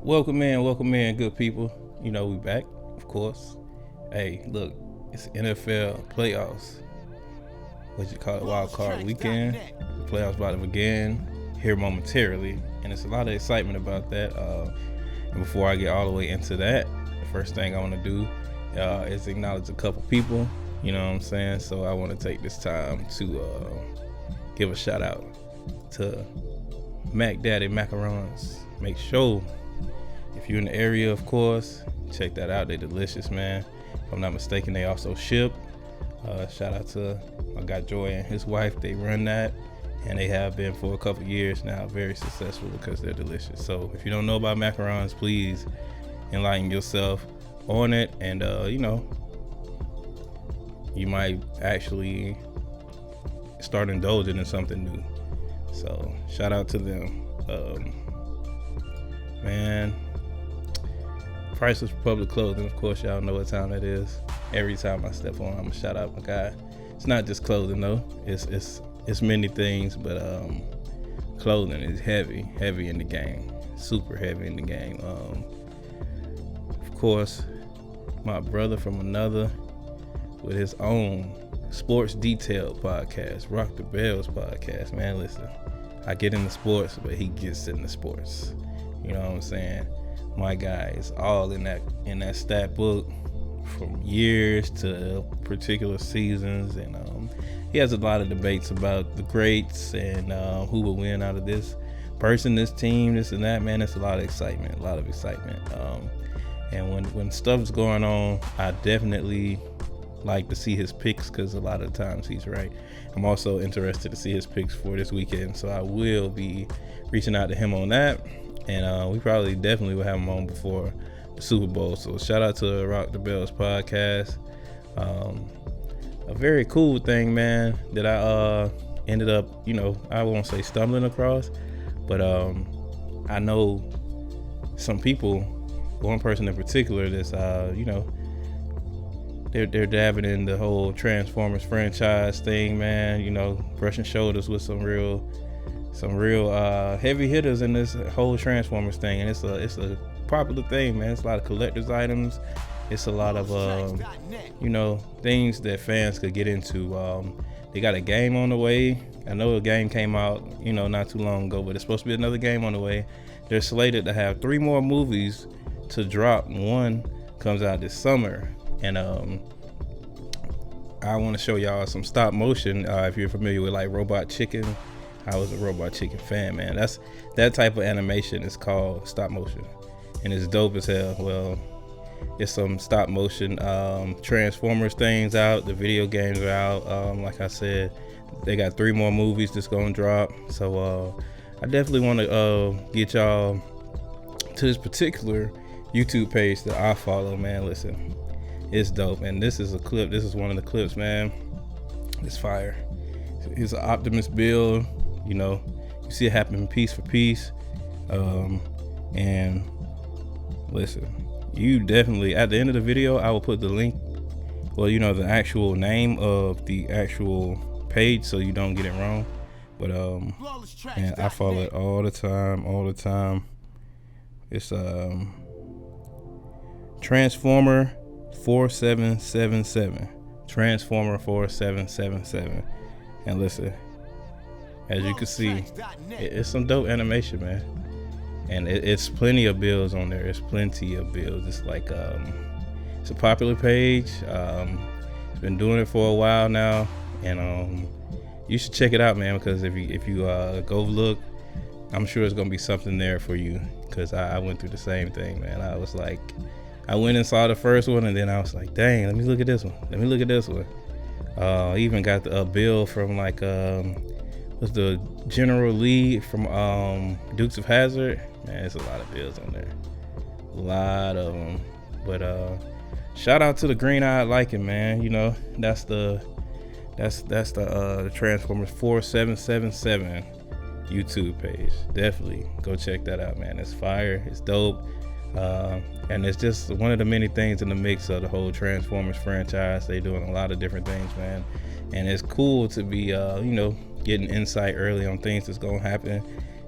Welcome in, good people. You know we back, of course. Hey, look, it's NFL playoffs. What you call it, wild card weekend. The playoffs about to begin here momentarily, and it's a lot of excitement about that. And before I get all the way into that, the first thing I want to do is acknowledge a couple people. You know what I'm saying? So I want to take this time to give a shout out to Mac Daddy Macarons. Make sure, if you're in the area, of course, check that out. They're delicious, man. If I'm not mistaken, they also ship. Shout out to my guy Joy and his wife. They run that, and they have been for a couple years now. Very successful because they're delicious. So if you don't know about macarons, please enlighten yourself on it, and you might actually start indulging in something new. So shout out to them. Man, Priceless Republic Clothing, of course, y'all know what time that is. Every time I step on, I'm gonna shout out my guy. It's not just clothing though. It's many things, but clothing is heavy in the game. Super heavy in the game. Of course, my brother from another with his own sports detail podcast, Rock the Bells podcast. Man, listen, I get into sports, but he gets in the sports. You know what I'm saying? My guy is all in that stat book from years to particular seasons, and he has a lot of debates about the greats and who will win out of this person, this team, this and that. Man, it's a lot of excitement. And when stuff's going on, I definitely like to see his picks because a lot of times he's right. I'm also interested to see his picks for this weekend, so I will be reaching out to him on that. And we definitely will have him on before the Super Bowl. So shout out to Rock the Bells podcast. A very cool thing, man, that I ended up, I won't say stumbling across, but I know some people, one person in particular that's, they're dabbing in the whole Transformers franchise thing, man, brushing shoulders with some real heavy hitters in this whole Transformers thing, and it's a popular thing, man. It's a lot of collector's items. It's a lot of things that fans could get into. They got a game on the way. I know a game came out not too long ago, but it's supposed to be another game on the way. They're slated to have 3 more movies to drop. One comes out this summer, and I want to show y'all some stop motion. If you're familiar with like Robot Chicken, I was a Robot Chicken fan, man. That type of animation is called stop motion, and it's dope as hell. Well, it's some stop motion Transformers things out. The video games are out. Like I said, they got 3 more movies that's gonna drop. So I definitely want to get y'all to this particular YouTube page that I follow, man. Listen, it's dope, and this is a clip. This is one of the clips, man. It's fire. It's an Optimus build. You see it happen piece for piece. And listen, you definitely, at the end of the video, I will put the link, the actual name of the actual page so you don't get it wrong. But and I follow it all the time. It's Transformer 4777. Transformer 4777. And listen, as you can see, it's some dope animation, man. And it's plenty of builds on there. It's plenty of builds. It's like it's a popular page. It's been doing it for a while now, and you should check it out, man. Because if you go look, I'm sure it's gonna be something there for you. Because I went through the same thing, man. I went and saw the first one, and then I was like, dang, let me look at this one. I even got a bill from was the General Lee from Dukes of Hazzard. Man, there's a lot of bills on there, a lot of them. But shout out to the Green Eyed Liking, man. That's the Transformers 4777 YouTube page. Definitely go check that out, man. It's fire. It's dope. And it's just one of the many things in the mix of the whole Transformers franchise. They doing a lot of different things, man. And it's cool to be, getting insight early on things that's gonna happen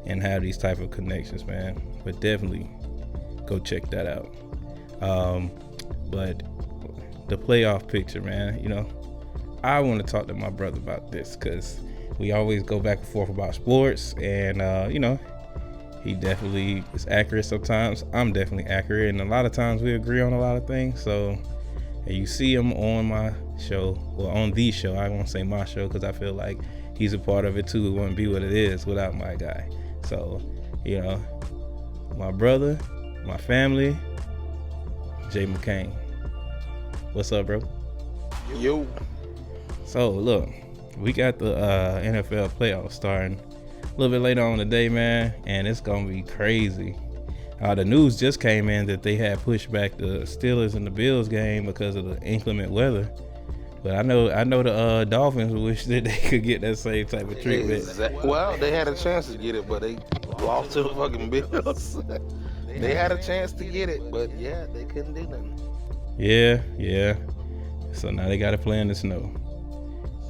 and have these type of connections, man. But definitely go check that out. But the playoff picture, man, you know, I want to talk to my brother about this because we always go back and forth about sports, and you know, he definitely is accurate sometimes. I'm definitely accurate, and a lot of times we agree on a lot of things. So, and you see him on my show, well, on the show. I won't say my show because I feel like he's a part of it too. It wouldn't be what it is without my guy. So, you know, my brother, my family, Jay McCain. What's up, bro? Yo. So, look, we got the NFL playoffs starting a little bit later on today, man, and it's gonna be crazy. The news just came in that they had pushed back the Steelers and the Bills game because of the inclement weather. But I know the Dolphins wish that they could get that same type of treatment. Well, they had a chance to get it, but they lost to the fucking Bills. They had a chance to get it, but yeah, they couldn't do nothing. Yeah. So now they got to play in the snow.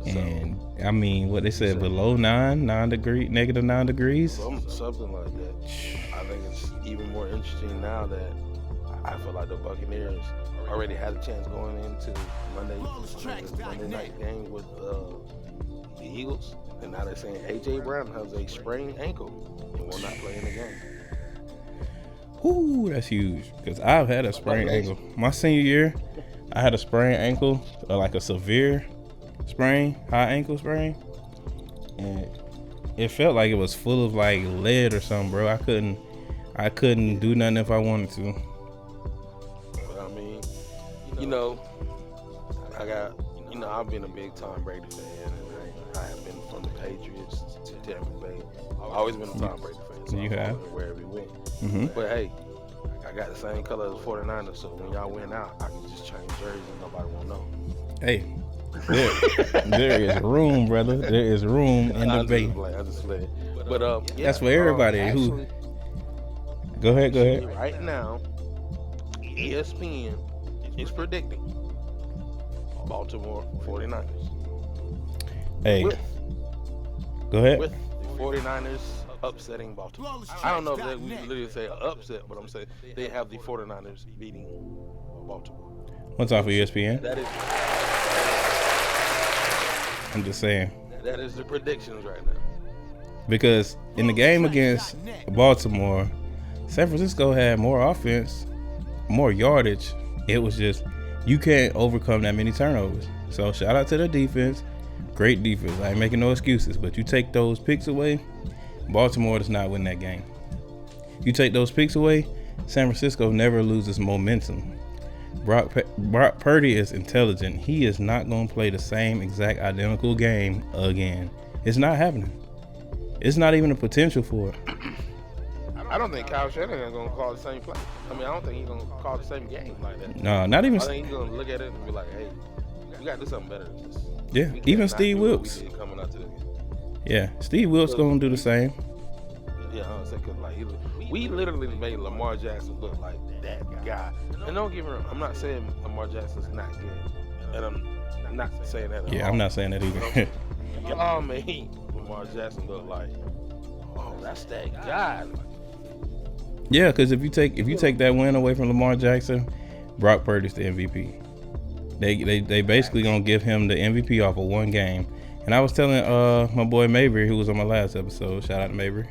And I mean, what they said, below negative 9 degrees? Something like that. I think it's even more interesting now that I feel like the Buccaneers already had a chance going into Monday night game with the Eagles. And now they're saying A.J. Brown has a sprained ankle and will not play in the game. Ooh, that's huge. Because I've had a sprained ankle. My senior year, I had a sprained ankle, like a severe sprain, high ankle sprain, and it felt like it was full of like lead or something, bro. I couldn't do nothing if I wanted to. But I mean, I've been a big Tom Brady fan, and I have been from the Patriots to Tampa Bay. I've always been a Tom Brady fan. So you have? Wherever he went. Mm-hmm. But hey, I got the same color as the 49ers, so when y'all win out, I can just change jerseys and nobody won't know. Hey. There is room, brother. There is room in the Bay. I just play. But that's for everybody. Actually, Go ahead. Right now, ESPN is predicting Baltimore 49ers. Hey, go ahead. With the 49ers upsetting Baltimore. I don't know if they literally say upset, but I'm saying they have the 49ers beating Baltimore. What's off of ESPN? That is. I'm just saying. That is the predictions right now. Because in the game against Baltimore, San Francisco had more offense, more yardage. It was just, you can't overcome that many turnovers. So shout out to the defense. Great defense. I ain't making no excuses. But you take those picks away, Baltimore does not win that game. You take those picks away, San Francisco never loses momentum. Brock Purdy is intelligent. He is not going to play the same exact identical game again. It's not happening. It's not even a potential for it. I don't think Kyle Shanahan is going to call the same play. I mean, I don't think he's going to call the same game like that. No, not even. I think he's going to look at it and be like, hey, we got to do something better than this. Yeah, even Steve Wilkes. Yeah, Steve Wilkes going to do the same. Yeah, honestly, because like, we literally made Lamar Jackson look like that guy. And don't get me wrong, I'm not saying Lamar Jackson's not good. And I'm not saying that at all. Yeah, I'm not saying that either. Y'all made Lamar Jackson look like, oh, that's that guy. Yeah, because if you take that win away from Lamar Jackson, Brock Purdy's the MVP. They basically gonna give him the MVP off of one game. And I was telling my boy Mabry, who was on my last episode, shout out to Mabry.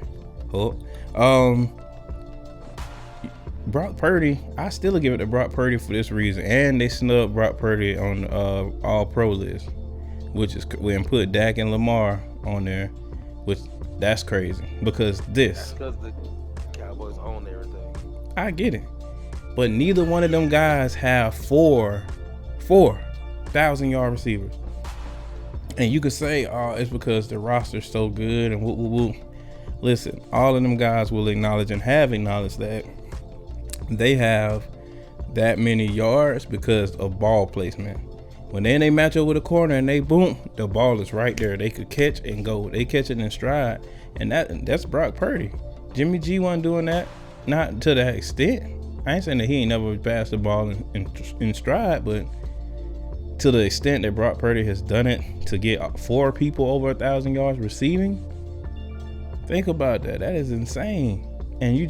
Brock Purdy, I still give it to Brock Purdy for this reason. And they snubbed Brock Purdy on the All-Pro list, which is when put Dak and Lamar on there, which that's crazy because That's because the Cowboys own everything. I get it, but neither one of them guys have four 1,000-yard receivers. And you could say, oh, it's because the roster's so good and woo. Listen, all of them guys will acknowledge and have acknowledged that they have that many yards because of ball placement. When they match up with a corner and they boom, the ball is right there. They could catch and go. They catch it in stride. And that's Brock Purdy. Jimmy G wasn't doing that. Not to that extent. I ain't saying that he ain't never passed the ball in stride, but to the extent that Brock Purdy has done it to get 4 people over 1,000 yards receiving, think about that. That is insane. And you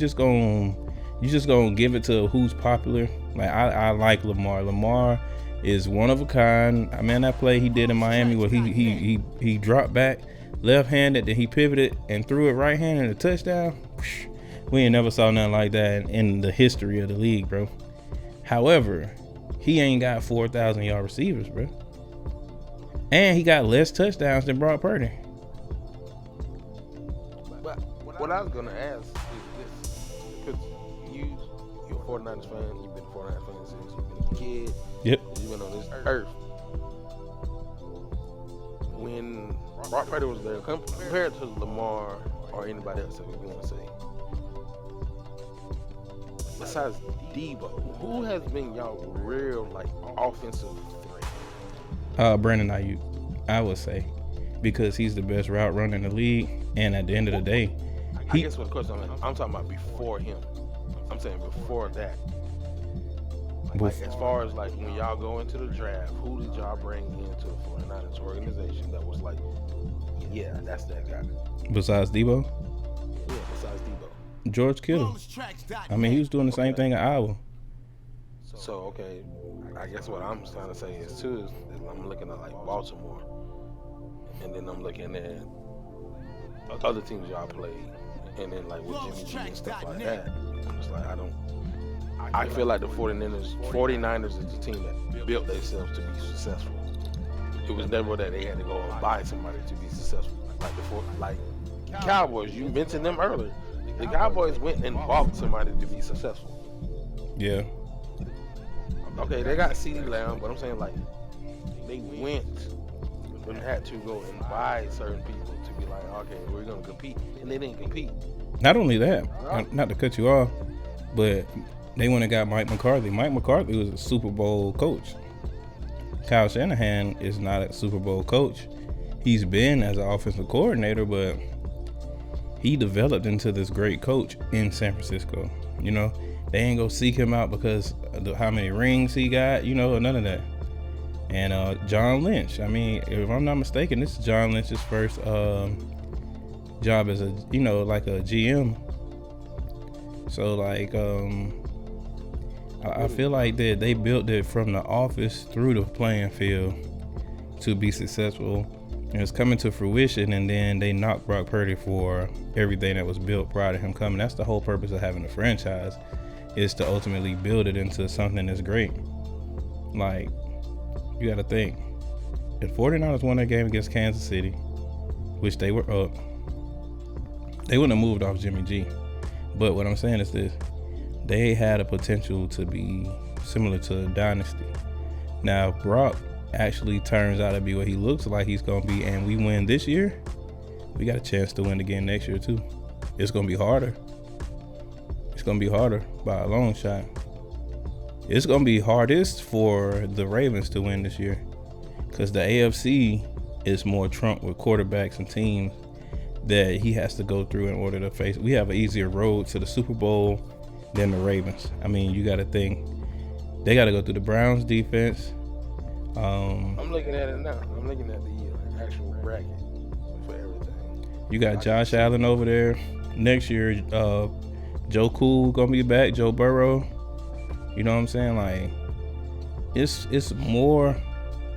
You just gonna give it to who's popular. Like I like Lamar. Lamar is one of a kind. I mean, that play he did in Miami where he dropped back left-handed, then he pivoted and threw it right-handed a touchdown. We ain't never saw nothing like that in the history of the league, bro. However, he ain't got 4,000-yard receivers, bro. And he got less touchdowns than Brock Purdy. But what I was going to ask is this. Because you're a 49ers fan. You've been a 49ers fan since you've been a kid. Yep. You've been on this earth. When Brock Purdy was there, compared to Lamar or anybody else that we want to say, besides Debo, who has been y'all real like offensive threat? Brandon Ayuk, I would say, because he's the best route runner in the league, and at the end of the day, I guess what the question I'm talking about before him. I'm saying before that. Like as far as like when y'all go into the draft, who did y'all bring into the 49ers organization that was like, yeah, that's that guy? Besides Debo? Yeah, besides Debo. George Kittle. I mean, he was doing the same thing at Iowa. So, okay, I guess what I'm trying to say is too is I'm looking at like Baltimore, and then I'm looking at other teams y'all played, and then like with Jimmy G and stuff like that. I'm just like, I feel like the 49ers is the team that built themselves to be successful. It was never that they had to go and buy somebody to be successful. Like before, like Cowboys, you mentioned them earlier. The Cowboys went and bought somebody to be successful. Yeah. Okay, they got CeeDee Lamb, but I'm saying like they went and had to go and buy certain people to be like, okay, we're gonna compete, and they didn't compete. Not only that, not to cut you off, but they went and got Mike McCarthy. Mike McCarthy was a Super Bowl coach. Kyle Shanahan is not a Super Bowl coach. He's been as an offensive coordinator, but he developed into this great coach in San Francisco. You know, they ain't go seek him out because of how many rings he got, you know, none of that. And John Lynch, I mean, if I'm not mistaken, this is John Lynch's first job as a, you know, like a GM. So like, I feel like that they built it from the office through the playing field to be successful. And it's coming to fruition, and then they knocked Brock Purdy for everything that was built prior to him coming. That's the whole purpose of having a franchise, is to ultimately build it into something that's great. Like, you got to think, if 49ers won that game against Kansas City, which they were up, they wouldn't have moved off Jimmy G. But what I'm saying is this: they had a potential to be similar to a dynasty. Now, if Brock actually turns out to be what he looks like he's going to be, and we win this year, we got a chance to win again next year too. It's going to be harder. It's going to be harder by a long shot. It's going to be hardest for the Ravens to win this year, because the AFC is more trumped with quarterbacks and teams that he has to go through in order to face. We have an easier road to the Super Bowl than the Ravens. I mean, you got to think, they got to go through the Browns defense. I'm looking at it now. I'm looking at the actual bracket for everything. You got Josh Allen over there. Next year, Joe Cool gonna be back. Joe Burrow. You know what I'm saying? Like, it's more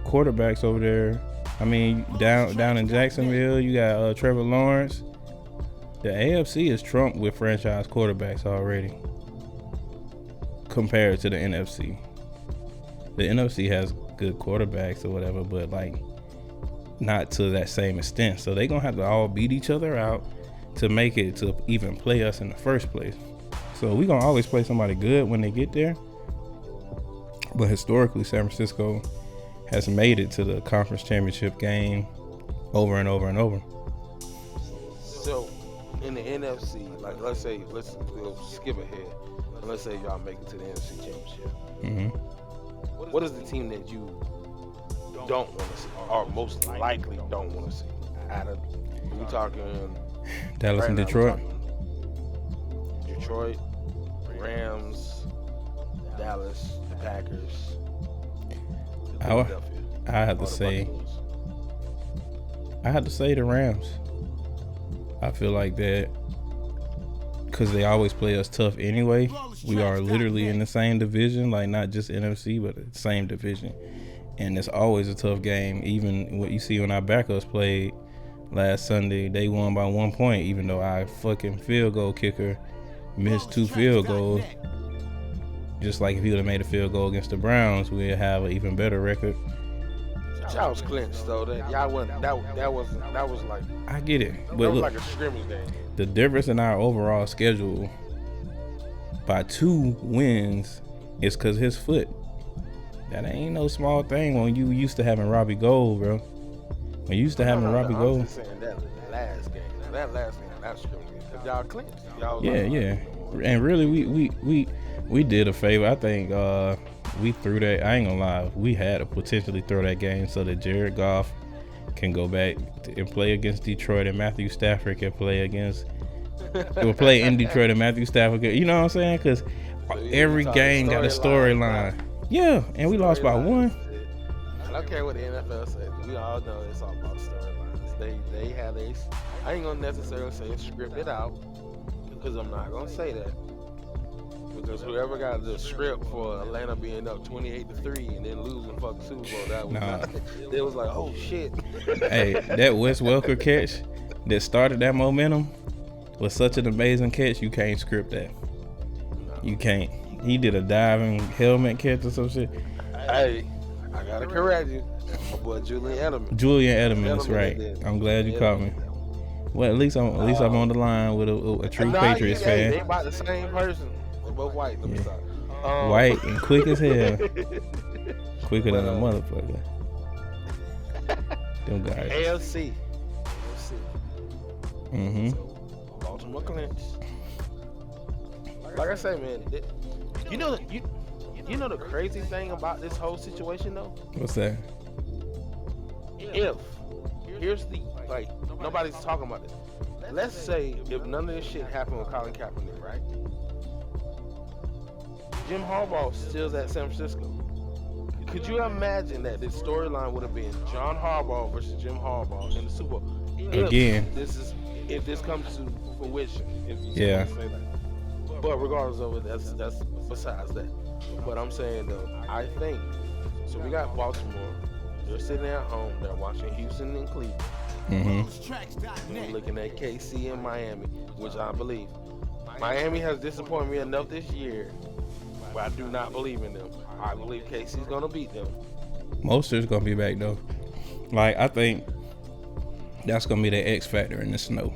quarterbacks over there. I mean, down in Jacksonville, you got Trevor Lawrence. The AFC is trumped with franchise quarterbacks already compared to the NFC. The NFC has good quarterbacks or whatever, but like not to that same extent. So they're gonna have to all beat each other out to make it to even play us in the first place. So we're gonna always play somebody good when they get there. But historically, San Francisco has made it to the conference championship game over and over and over. So in the NFC, like let's go skip ahead, and let's say y'all make it to the NFC championship. Mm-hmm. What is the team that you don't want to see, or most likely don't want to see? Out of, we talking Dallas right and now, Detroit. Detroit, Rams, Dallas, the Packers, Philadelphia. I have to say the Rams. I feel like that because they always play us tough anyway. We are literally in the same division, like not just NFC, but the same division. And it's always a tough game. Even what you see when our backups played last Sunday, they won by 1 point, even though our fucking field goal kicker missed 2 field goals. Just like if he would have made a field goal against the Browns, we'd have an even better record. Y'all was clinched though. That was like. I get it, but that was look, like a scrimmage game. The difference in our overall schedule by 2 wins is because his foot. That ain't no small thing when you used to having Robbie Gold, bro. When you used to having Robbie Gold. I'm just saying that last game, that scrimmage game, because y'all clinched. Y'all yeah. And really, we did a favor. I think we threw that. I ain't gonna lie. We had to potentially throw that game so that Jared Goff can go back and play against Detroit, and Matthew Stafford can play against. Will play in Detroit, and Matthew Stafford. You know what I'm saying? Because every game got a storyline. Yeah, and we lost by 1. I don't care what the NFL says. We all know it's all about storylines. They have I ain't gonna necessarily say it's scripted out, because I'm not gonna say that. Because whoever got the script for Atlanta being up 28-3 and then losing fucking Super Bowl, that was it was like, oh shit. Hey, that Wes Welker catch that started that momentum was such an amazing catch. You can't script that. You can't. He did a diving helmet catch or some shit. Hey, I gotta correct you. My boy Julian Edelman. That's right. I'm glad you caught me. Well, at least I'm on the line with a true Patriots fan. They about the same person. They're both white. Yeah. White and quick as hell. Quicker than a motherfucker. Them guys. AFC. Mm-hmm. So, Baltimore clinch. Like I say, man, you know the crazy thing about this whole situation though? What's that? Here's the, like, nobody's talking about this. Let's say if none of this shit happened with Colin Kaepernick, right? Jim Harbaugh still's at San Francisco. Could you imagine that this storyline would have been John Harbaugh versus Jim Harbaugh in the Super Bowl? If this comes to fruition, if you say that. But regardless of it, that's besides that. But I'm saying though, I think so. We got Baltimore. They're sitting at home. They're watching Houston and Cleveland. Mm-hmm. They're looking at KC and Miami, which I believe. Miami has disappointed me enough this year, but I do not believe in them. I believe KC's gonna beat them. Mostert's gonna be back though. Like, I think that's gonna be the X factor in the snow.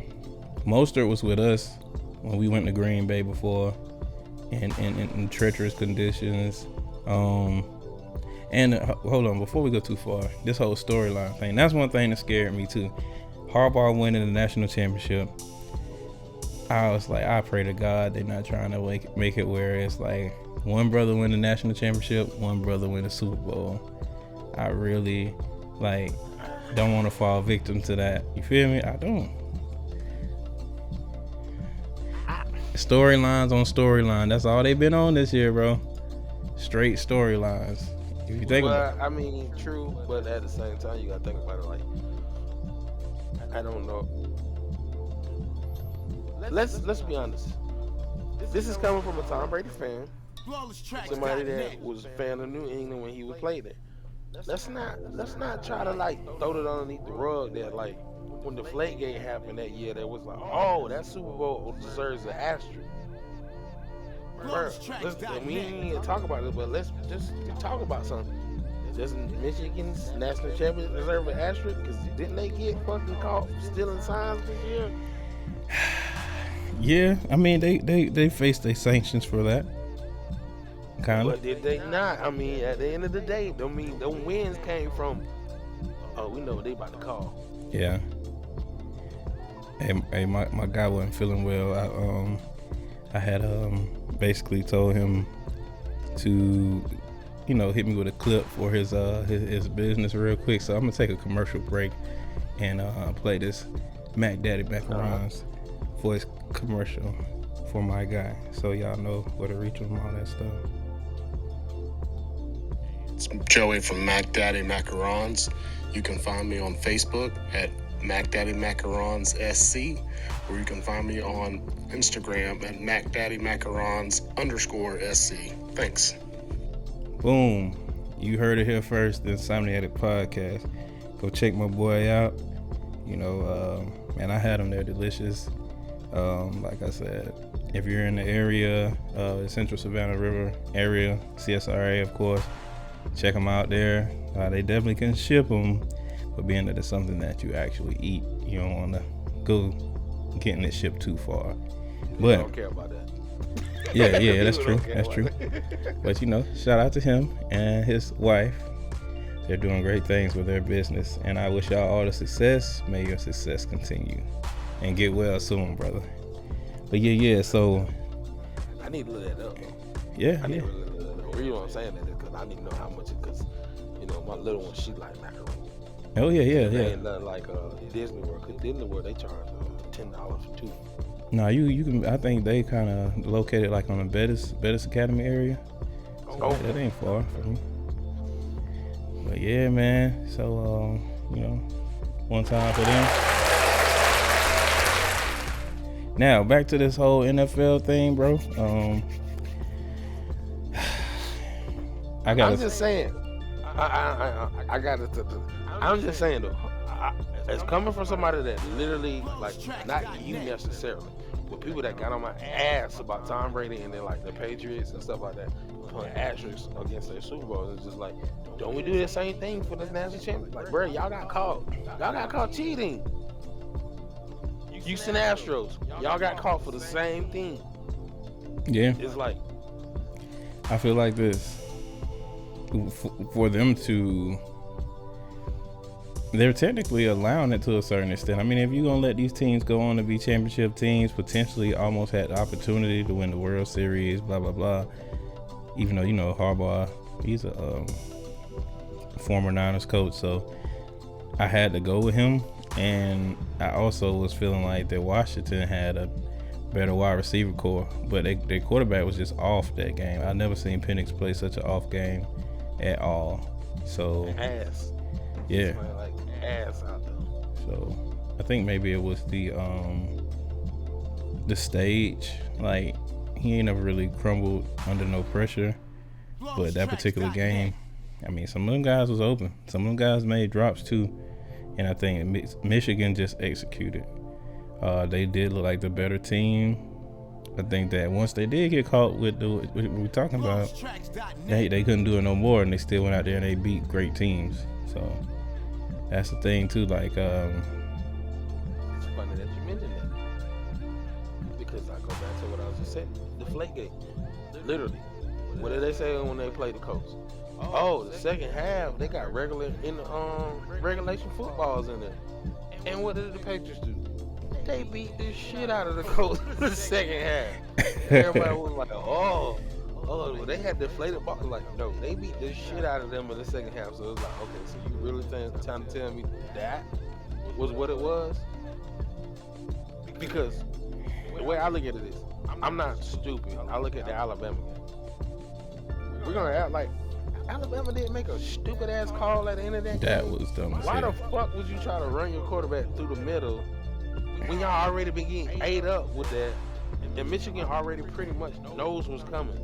Mostert was with us when we went to Green Bay before, in treacherous conditions. And hold on, before we go too far, this whole storyline thing, that's one thing that scared me too. Harbaugh winning the national championship. I was like, I pray to God they're not trying to make it where it's like one brother win the national championship, one brother win the Super Bowl. I really don't want to fall victim to that. You feel me? I don't. Storylines on storyline. That's all they've been on this year, bro. Straight storylines. If you think about it. I mean, true, but at the same time, you gotta think about it like, I don't know. Let's be honest. This is coming from a Tom Brady fan, somebody that was a fan of New England when he would play there. Let's not try to throw it underneath the rug that when the Deflategate happened that year, that was oh, that Super Bowl deserves an asterisk. Bro, we ain't even talk about it, but let's just talk about something. Doesn't Michigan's national champion deserve an asterisk? Because didn't they get fucking caught stealing signs this year? Yeah, I mean they faced their sanctions for that. Kind of. But did they not? I mean, at the end of the day, the wins came from. Oh, we know what they about to call. Yeah. Hey, my guy wasn't feeling well. I had basically told him to, hit me with a clip for his business real quick. So I'm gonna take a commercial break and play this Mac Daddy Macarons for his commercial for my guy, so y'all know where to reach him, all that stuff. It's Joey from Mac Daddy Macarons. You can find me on Facebook at MacDaddyMacarons SC, or you can find me on Instagram at MacDaddyMacarons_SC. Thanks. Boom. You heard it here first, the Insomniatic Podcast. Go check my boy out. You know, man, I had them. They're delicious. Like I said, if you're in the area, the Central Savannah River area, CSRA, of course, check them out there. They definitely can ship them, but being that it's something that you actually eat, you don't want to go getting it shipped too far. But I don't care about that. Yeah, that's true. That's true. But, you know, shout out to him and his wife. They're doing great things with their business, and I wish y'all all the success. May your success continue, and get well soon, brother. But yeah. So I need to look that up. Yeah. The reason why I'm saying that is because I need to know how much. Because you know, my little one, she like macaroni. Oh yeah. They ain't nothing like Disney World. Because Disney World, they charge $10 for two. No, you can. I think they kind of located like on the Bettis Academy area. So that ain't far from me. But yeah, man. So you know, one time for them. Now back to this whole NFL thing, bro. I'm just saying. I got it. I'm just saying though. It's coming from somebody that literally, like, not you necessarily, but people that got on my ass about Tom Brady and then like the Patriots and stuff like that, putting asterisks against their Super Bowls. It's just like, don't we do the same thing for the national championship? Like, bro, y'all got caught cheating. Houston Astros, y'all got caught for the same thing. Yeah. It's like, I feel like this. For them to, they're technically allowing it to a certain extent. I mean, if you're going to let these teams go on to be championship teams, potentially almost had the opportunity to win the World Series, blah, blah, blah. Even though, you know, Harbaugh, he's a former Niners coach, so I had to go with him. And I also was feeling like that Washington had a better wide receiver core, but their quarterback was just off that game. I've never seen Penix play such an off game at all. So ass. Yeah. Like ass out there. So I think maybe it was the stage. Like, he ain't never really crumbled under no pressure. But that particular game, I mean, some of them guys was open. Some of them guys made drops too. And I think Michigan just executed. They did look like the better team. I think that once they did get caught with what we're talking about, they couldn't do it no more, and they still went out there and they beat great teams. So that's the thing too. Like, it's funny that you mentioned that, because I go back to what I was just saying. The Deflategate. Literally, what did they say when they played the Colts? Oh, the second half they got regulation footballs in there. And what did the Patriots do? They beat the shit out of the Colts in the second half. Everybody was like, oh, well, they had deflated balls. Like, no, they beat the shit out of them in the second half. So it was like, okay, so you really trying to tell me that was what it was? Because the way I look at it is, I'm not stupid. I look at the Alabama game. We're gonna act like Alabama didn't make a stupid ass call at the end of that game. That was dumb as Why hell. the fuck would you try to run your quarterback through the middle when y'all already been getting ate up with that? And Michigan already pretty much knows what's coming.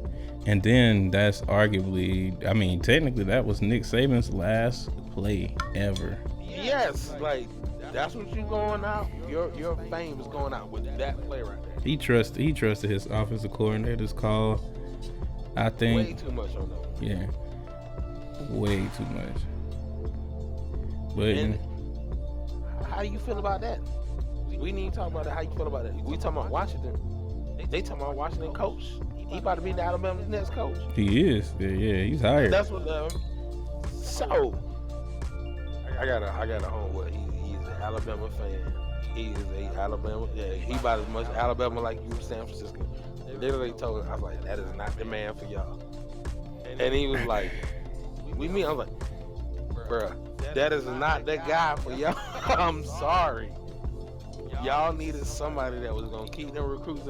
And then that's arguably, I mean, technically that was Nick Saban's last play ever. Yes, like, that's what you going out. Your fame is going out with that play right there. He trusted his offensive coordinator's call. I think Way too much on that. Yeah, way too much. But And how do you feel about that? We need to talk about that. How you feel about that? We talking about Washington. They talking about Washington coach. He about to be the Alabama's next coach. he is, yeah, he's hired. That's what. So I got a homeboy. He's an Alabama fan. He is a Alabama. Yeah, he about as much Alabama like you, San Francisco. Literally told him, I was like, that is not the man for y'all. And he was like, we meet. I was like, bruh, that is not the guy for y'all. I'm sorry. Y'all needed somebody that was gonna keep them recruits.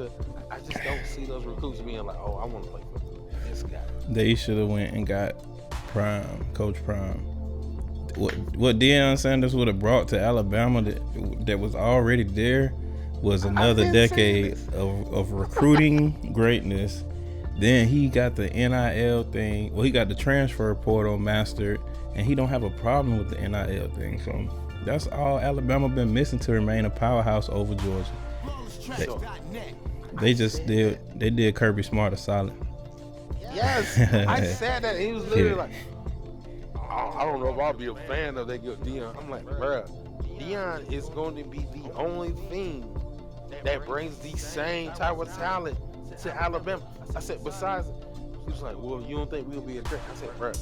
I just don't see those recruits being like, oh, I want to play for this guy. They should have went and got Coach Prime. what Deion Sanders would have brought to Alabama that was already there was another decade of recruiting greatness. Then he got the NIL thing. Well, he got the transfer portal mastered, and he don't have a problem with the NIL thing. So that's all Alabama been missing to remain a powerhouse over Georgia. They did Kirby Smart a solid. Yes, I said that. He was literally like, I don't know if I'll be a fan of that Deion. I'm like, bruh, Deion is going to be the only thing that brings the same type of talent to Alabama. I said, besides, he was like, well, you don't think we'll be a threat? I said, bruh,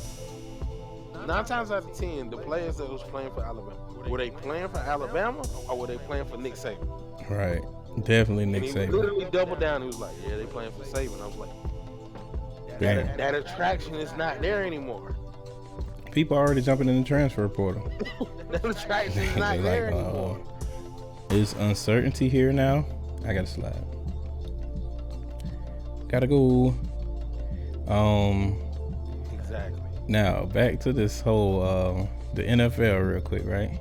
9 times out of 10, the players that was playing for Alabama, were they playing for Alabama or were they playing for Nick Saban? Right, definitely Nick Saban. He literally doubled down. He was like, yeah, they playing for Saban. I was like, that attraction is not there anymore. People already jumping in the transfer portal. That attraction is not there anymore. There's uncertainty here now. I gotta slide. Gotta go. Exactly. Now back to this whole the NFL real quick, right?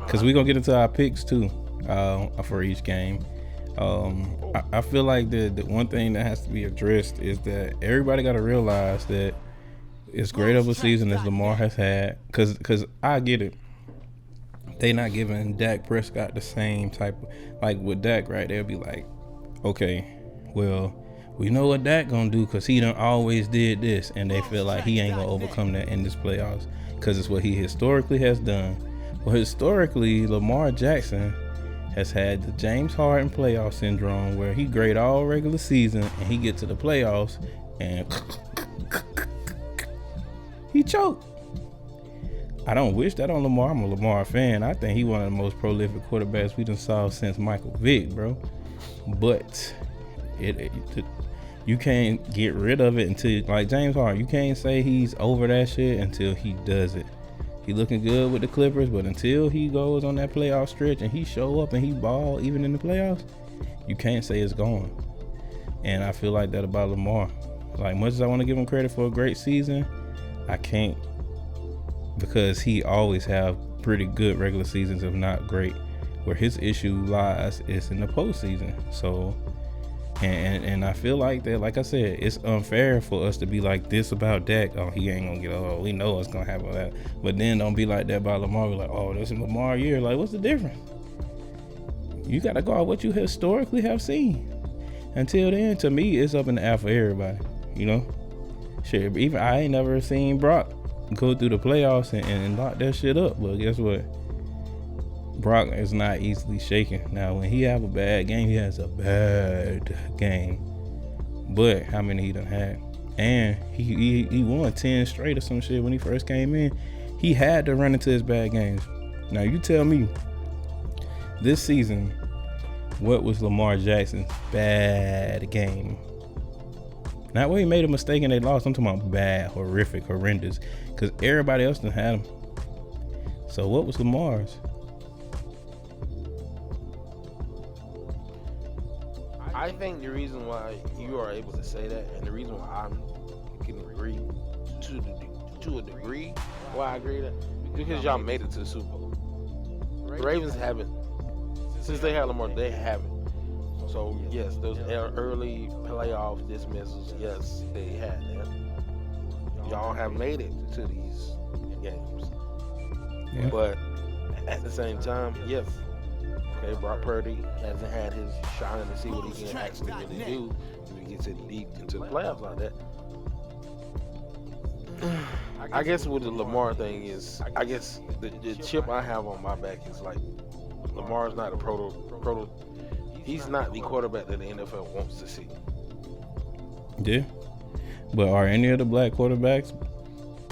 Because we're gonna get into our picks too for each game. I feel like the one thing that has to be addressed is that everybody got to realize that as great of a season as Lamar has had, because I get it, they not giving Dak Prescott the same type of, like with Dak, right? They'll be like, okay, well, we know what Dak gonna do because he done always did this, and they feel like he ain't gonna overcome that in this playoffs because it's what he historically has done. Well, historically, Lamar Jackson has had the James Harden playoff syndrome where he great all regular season and he get to the playoffs and he choked. I don't wish that on Lamar. I'm a Lamar fan. I think he one of the most prolific quarterbacks we done saw since Michael Vick, bro. But you can't get rid of it until, like James Harden, you can't say he's over that shit until he does it. He looking good with the Clippers, but until he goes on that playoff stretch and he show up and he ball even in the playoffs, you can't say it's gone. And I feel like that about Lamar. Like, much as I want to give him credit for a great season, I can't, because he always have pretty good regular seasons, if not great. Where his issue lies is in the postseason. So, and I feel like that, like I said, it's unfair for us to be like this about Dak. Oh, he ain't gonna get, oh, we know what's gonna happen with that. But then don't be like that about Lamar. We're like, oh, this is Lamar year. Like, what's the difference? You gotta go out what you historically have seen. Until then, to me, it's up in the air for everybody. You know? Shit, even I ain't never seen Brock go through the playoffs and lock that shit up. But guess what? Brock is not easily shaken. Now, when he have a bad game, he has a bad game. But how many he done had? And he won 10 straight or some shit when he first came in. He had to run into his bad games. Now, you tell me, this season, what was Lamar Jackson's bad game? Not where he made a mistake and they lost. I'm talking about bad, horrific, horrendous. Because everybody else done had him. So what was Lamar's? I think the reason why you are able to say that, and the reason why I can agree to a degree why I agree that, because y'all made it to the Super Bowl. The Ravens haven't. Since they had Lamar, they haven't. So yes, those early playoff dismissals, yes, they had them. Y'all have made it to these games. Yeah. But at the same time, yes. Okay, Brock Purdy hasn't had his shine to see what he can actually really do when he gets deep into the playoffs like that. I guess with the Lamar thing is, I guess the chip I have on my back is like, Lamar's not a proto. He's not the quarterback that the NFL wants to see. Yeah, but are any of the black quarterbacks?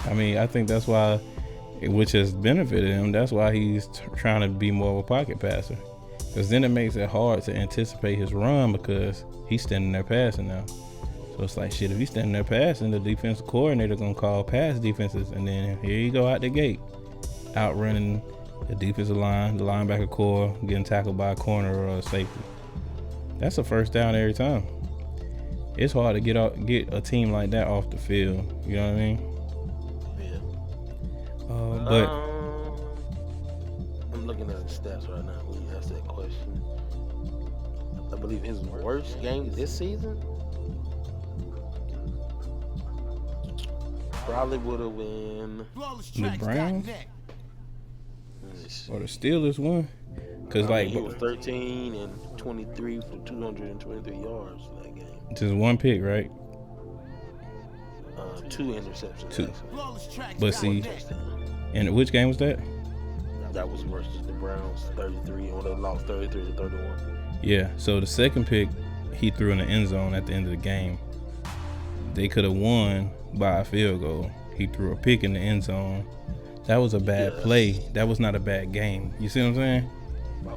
I mean, I think that's why, which has benefited him. That's why he's trying to be more of a pocket passer. Because then it makes it hard to anticipate his run because he's standing there passing now. So it's like, shit, if he's standing there passing, the defensive coordinator going to call pass defenses. And then here you go out the gate, outrunning the defensive line, the linebacker core, getting tackled by a corner or a safety. That's a first down every time. It's hard to get a team like that off the field. You know what I mean? Yeah. But I'm looking at the stats right now when you ask that question. I believe his worst game this season probably would have been the Browns or the Steelers won. Cause he was 13 and 23 for 223 yards in that game. Just one pick, right? 2 interceptions. Two. Actually. But see, and which game was that? That was versus the Browns, 33, or they lost 33 to 31. Yeah. So the second pick, he threw in the end zone at the end of the game. They could have won by a field goal. He threw a pick in the end zone. That was a bad play. That was not a bad game. You see what I'm saying?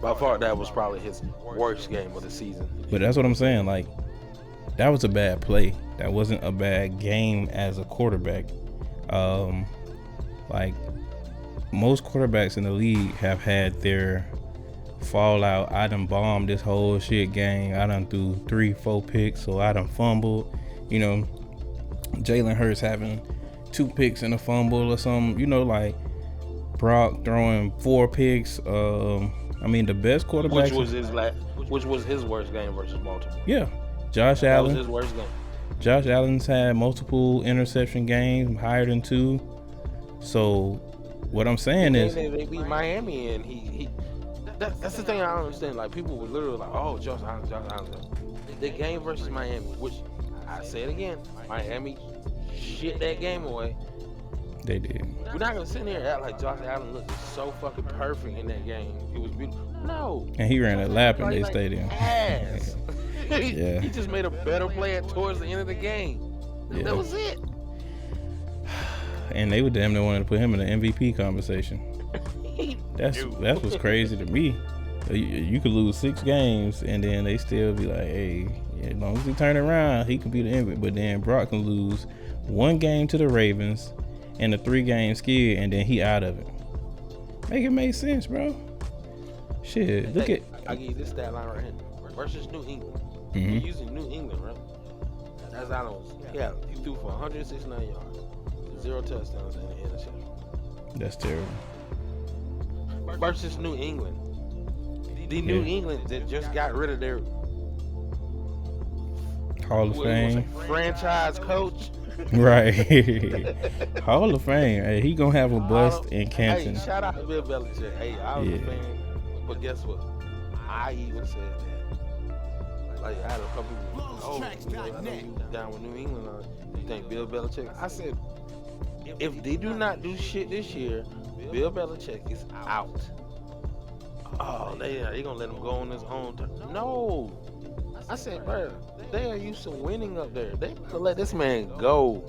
By far, that was probably his worst game of the season. But that's what I'm saying. Like, that was a bad play. That wasn't a bad game as a quarterback. Like, most quarterbacks in the league have had their fallout. I done bombed this whole shit game. I done threw 3-4 picks, so I done fumbled. You know, Jalen Hurts having 2 picks and a fumble or something. You know, like Brock throwing 4 picks. I mean, the best quarterback. Which was his worst game versus Baltimore. Yeah, Josh Allen. That was his worst game. Josh Allen's had multiple interception games, higher than 2. So, what I'm saying is, they beat Miami, and that's the thing I don't understand. Like, people were literally like, "Oh, Josh Allen." The game versus Miami, which I say it again, Miami shit that game away. they did. We're not gonna sit here and act like Josh Allen looked so fucking perfect in that game. It was beautiful. No. And he ran a lap in their stadium. Ass. Yeah. He just made a better play towards the end of the game. Yeah. That was it. And they would damn near wanted to put him in the MVP conversation. That's what's crazy to me. You could lose 6 games and then they still be like, hey, as long as he turn around, he could be the MVP. But then Brock can lose 1 game to the Ravens and a 3-game skid, and then he out of it. Make it make sense, bro. Shit, look at. I'll give you this stat line right here. Versus New England. Mm-hmm. We're using New England, right? That's Allen. Yeah, he threw for 169 yards, 0 touchdowns, and an interception. That's terrible. Versus New England. The New England that just got rid of their Hall of Fame. Franchise coach. Right. Hall of Fame. Hey, he gonna have a bust in Canton. Hey, shout out to Bill Belichick. Hey, I was a fan. But guess what? I even said that. Like, I had a couple people, I know you down with New England. You think Bill Belichick? I said, if they do not do shit this year, Bill Belichick is out. Oh, they gonna let him go on his own time. No. I said, bro, they are used to winning up there. They better let this man go.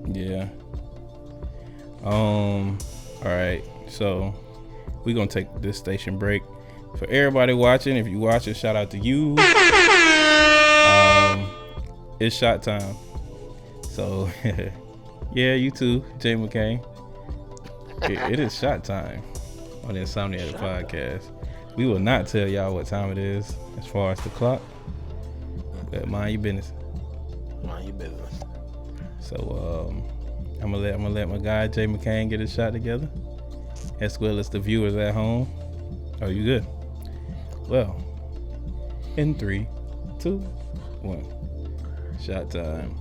Yeah. All right. So we're gonna take this station break. For everybody watching, if you watch it, shout out to you. It's shot time. So yeah, you too, Jay McCain. It is shot time on the Insomniatic Podcast. We will not tell y'all what time it is as far as the clock. But mind your business. Mind your business. So I'm gonna let my guy Jay McCain get his shot together, as well as the viewers at home. Oh, you good? Well, in 3, 2, 1, shot time.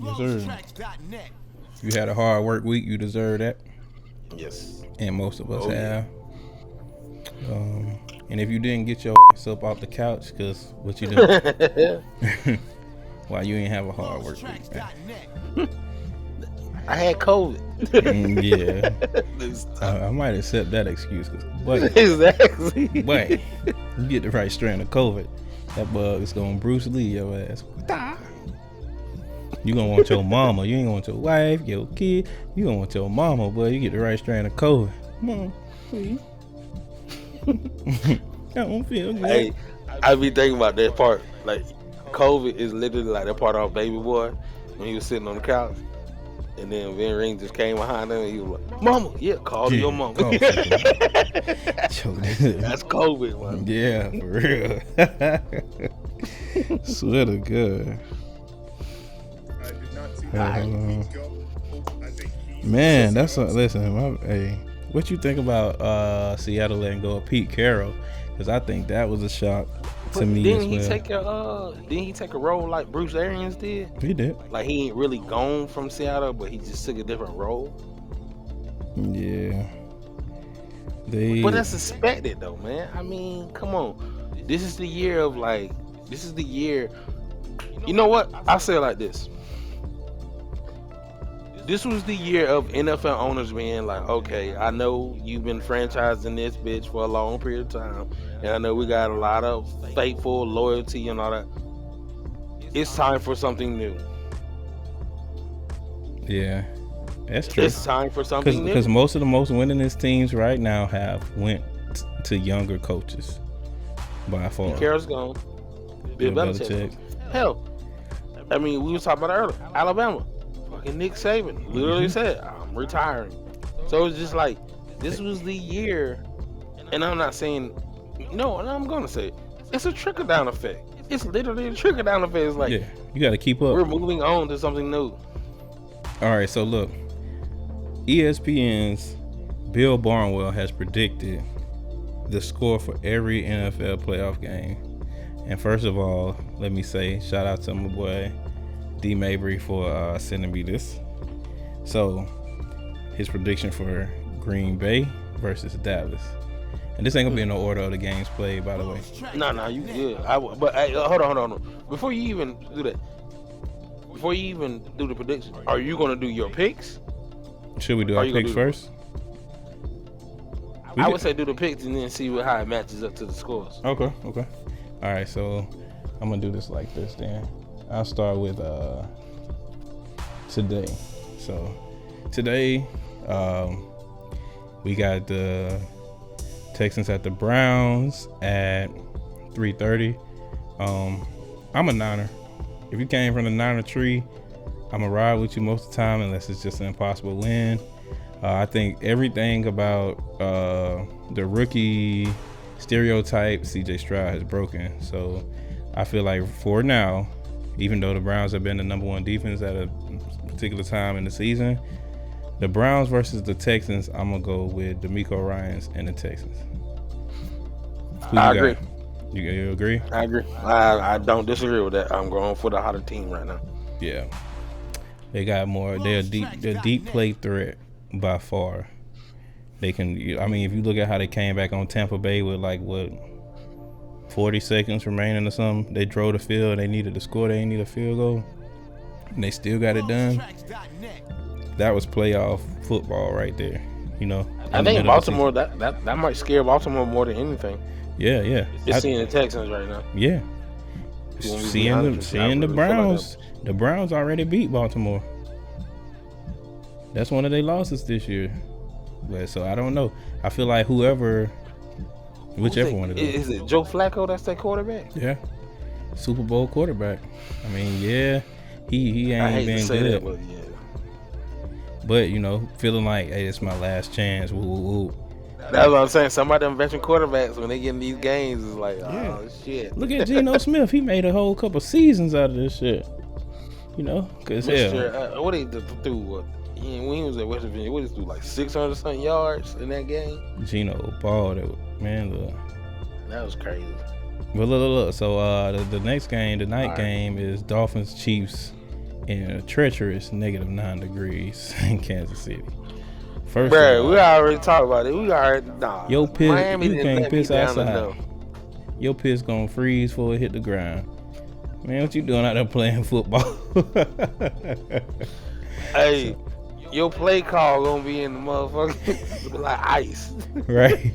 Yes, sir. You had a hard work week. You deserve that. Yes. And most of us have. And if you didn't get your ass up off the couch, because what you doing? Why you ain't have a hard work week, man? I had COVID. Yeah. I might accept that excuse. But, Exactly. But you get the right strain of COVID, that bug is going to Bruce Lee your ass. You gonna want your mama. You ain't gonna want your wife, your kid. You gonna want your mama, boy. You get the right strain of COVID. Come on, please. I don't feel good. Hey, I be thinking about that part. Like, COVID is literally like that part of Baby Boy when he was sitting on the couch, and then Vin Ring just came behind him and he was like, "Mama, yeah, call your mama." That's COVID, man. Yeah, for real. Swear to God. Man, listen. Hey, what you think about Seattle letting go of Pete Carroll? Because I think that was a shock to me as well. Didn't he take a role like Bruce Arians did? He did. Like he ain't really gone from Seattle, but he just took a different role. Yeah. But that's expected though, man. I mean, come on. This is the year. You know what? I'll say it like this. This was the year of NFL owners being like, okay, I know you've been franchised in this bitch for a long period of time, and I know we got a lot of faithful loyalty and all that. It's time for something new. Yeah, that's true. It's time for something new. Because most of the most winningest teams right now have went to younger coaches by far. Carroll's gone. Bill Belichick. Hell, I mean, we were talking about it earlier. Alabama. Fucking Nick Saban literally said, I'm retiring. So it's just like, this was the year, and I'm not saying, no, and I'm going to say, it's a trickle-down effect. It's literally a trickle-down effect. It's like, yeah, you got to keep up. We're moving on to something new. All right, so look, ESPN's Bill Barnwell has predicted the score for every NFL playoff game. And first of all, let me say, shout out to my boy, D. Mabry, for sending me this. So, his prediction for Green Bay versus Dallas. And this ain't gonna be in the order of the games played, by the way. No, you good. But hey, hold on. Before you even do that, before you even do the prediction, are you gonna do your picks? Should we do our picks first? I would say do the picks and then see how it matches up to the scores. Okay. All right, so I'm gonna do this like this then. I'll start with today. So today we got the Texans at the Browns at 3:30. I'm a Niner. If you came from the Niner tree, I'm gonna ride with you most of the time unless it's just an impossible win. I think everything about the rookie stereotype CJ Stroud has broken. So I feel like for now, even though the Browns have been the number one defense at a particular time in the season, the Browns versus the Texans, I'm going to go with DeMeco Ryans and the Texans. I agree. You agree? I agree. I don't disagree with that. I'm going for the hotter team right now. Yeah. They got more. They're deep play threat by far. They can, I mean, if you look at how they came back on Tampa Bay with 40 seconds remaining or something, they drove the field. They needed to score. They didn't need a field goal, and they still got it done. That was playoff football right there. I think Baltimore that might scare Baltimore more than anything. Yeah. Just seeing the Texans right now. Yeah. Seeing the Browns. The Browns already beat Baltimore. That's one of their losses this year. But so I don't know. I feel like whichever one it is. Is it Joe Flacco that's their quarterback? Yeah. Super Bowl quarterback. I mean, yeah, he ain't been good. That, but, yeah. But, feeling like, hey, it's my last chance. Woo. That's what I'm saying. Some of them veteran quarterbacks, when they get in these games, is like, oh, shit. Look at Geno Smith. He made a whole couple seasons out of this shit. Because what did he do? When he was at West Virginia, what did he do? Like 600 something yards in that game? Geno balled it, man. Look. That was crazy. Well, look. So the next game, the night game, is Dolphins Chiefs in a treacherous -9 degrees in Kansas City. First, bro, we already talked about it. We already your piss, Miami you can't piss outside. Your piss gonna freeze before it hit the ground. Man, what you doing out there playing football? Hey, your play call gonna be in the motherfucker like ice. Right.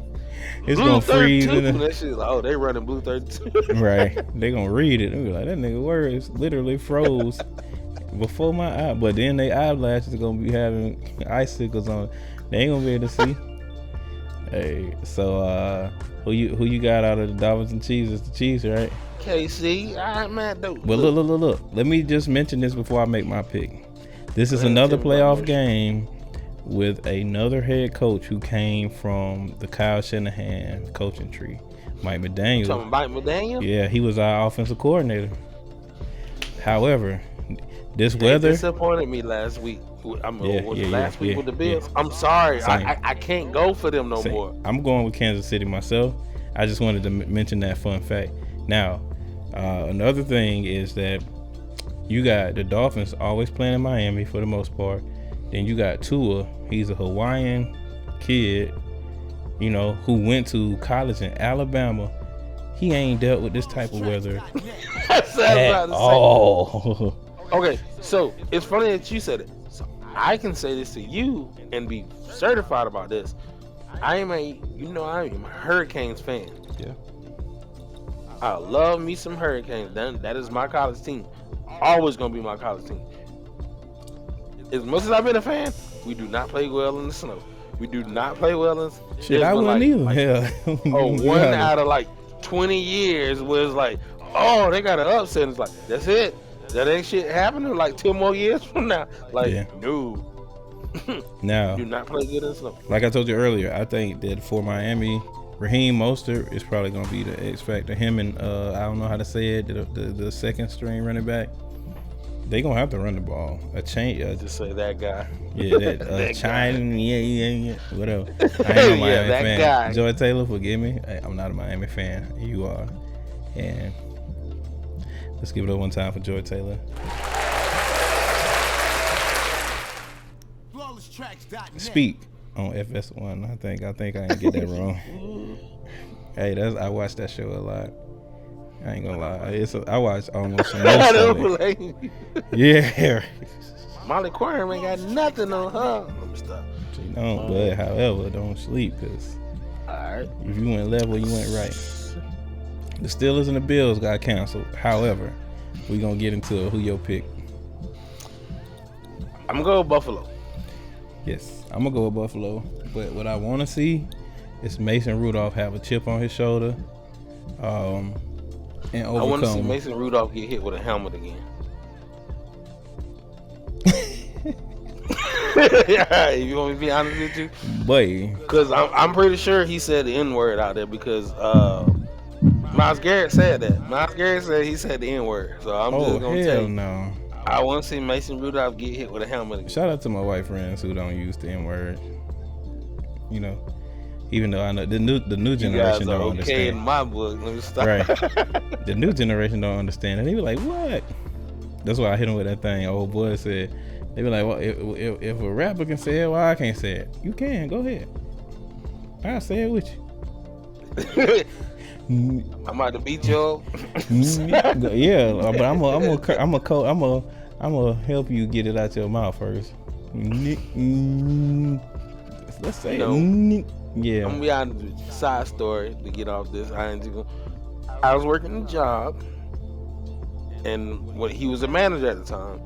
It's Blue gonna freeze. That shit's like, they running Blue 32. Right. They gonna read it. They be like, that nigga words literally froze before my eye. But then they eyelashes are gonna be having icicles on. They ain't gonna be able to see. Hey, so who you got out of the Dolphins and Chiefs? It's the Chiefs, right? KC, man, dude. But look. Let me just mention this before I make my pick. This is another playoff game with another head coach who came from the Kyle Shanahan coaching tree, Mike McDaniel. Talking about Mike McDaniel? Yeah, he was our offensive coordinator. However, this They weather disappointed me last week. Last week with the Bills? I'm sorry. I can't go for them no more. I'm going with Kansas City myself. I just wanted to mention that fun fact. Now, another thing is that you got the Dolphins always playing in Miami for the most part. Then you got Tua. He's a Hawaiian kid, you know, who went to college in Alabama. He ain't dealt with this type of weather at all. Okay, so it's funny that you said it. So I can say this to you and be certified about this. I am a Hurricanes fan. Yeah. I love me some Hurricanes. That is my college team. Always gonna be my college team. As much as I've been a fan, we do not play well in the snow. We do not play well in. Shit, I wouldn't either. One out of like 20 years was like, oh, they got an upset. It's like, that's it. That ain't shit happening like 10 more years from now. Like, no. Now, do not play good in the snow. Like I told you earlier, I think that for Miami, Raheem Mostert is probably going to be the X factor. Him and, I don't know how to say it, the second string running back. They gonna have to run the ball. Just say that guy. Yeah, that China. Yeah. Whatever. I ain't a Miami fan. Guy. Joy Taylor, forgive me. I'm not a Miami fan. You are. And let's give it up one time for Joy Taylor. Speak on FS1. I think I didn't get that wrong. Hey, I watched that show a lot. I ain't gonna lie. I watch almost most of it. Yeah. Molly Quorum ain't got nothing on her. Let me stop. She don't, but however, don't sleep, cause alright. If you went left, you went right. The Steelers and the Bills got canceled. However, we gonna get into who your pick. I'm gonna go with Buffalo. Yes, I'm gonna go with Buffalo. But what I want to see is Mason Rudolph have a chip on his shoulder. And overcome. I want to see Mason Rudolph get hit with a helmet again. You want me to be honest with you? Boy. Because I'm pretty sure he said the N-word out there because Myles Garrett said that. Myles Garrett said he said the N-word. So I'm just going to tell you. No. I want to see Mason Rudolph get hit with a helmet again. Shout out to my white friends who don't use the N-word. You know. Even though I know the new generation don't understand. Okay, in my book. Let me stop. Right. The new generation don't understand, and they be like, "What?" That's why I hit him with that thing. Old boy said, "They be like, well, if a rapper can say it, why I can't say it? You can. Go ahead. I'll say it with you." I'm about to beat you up. Yeah, but I'm gonna help you get it out your mouth first. Let's say it. Yeah. I'm gonna be honest with you. Side story to get off this. I was working a job, and he was a manager at the time.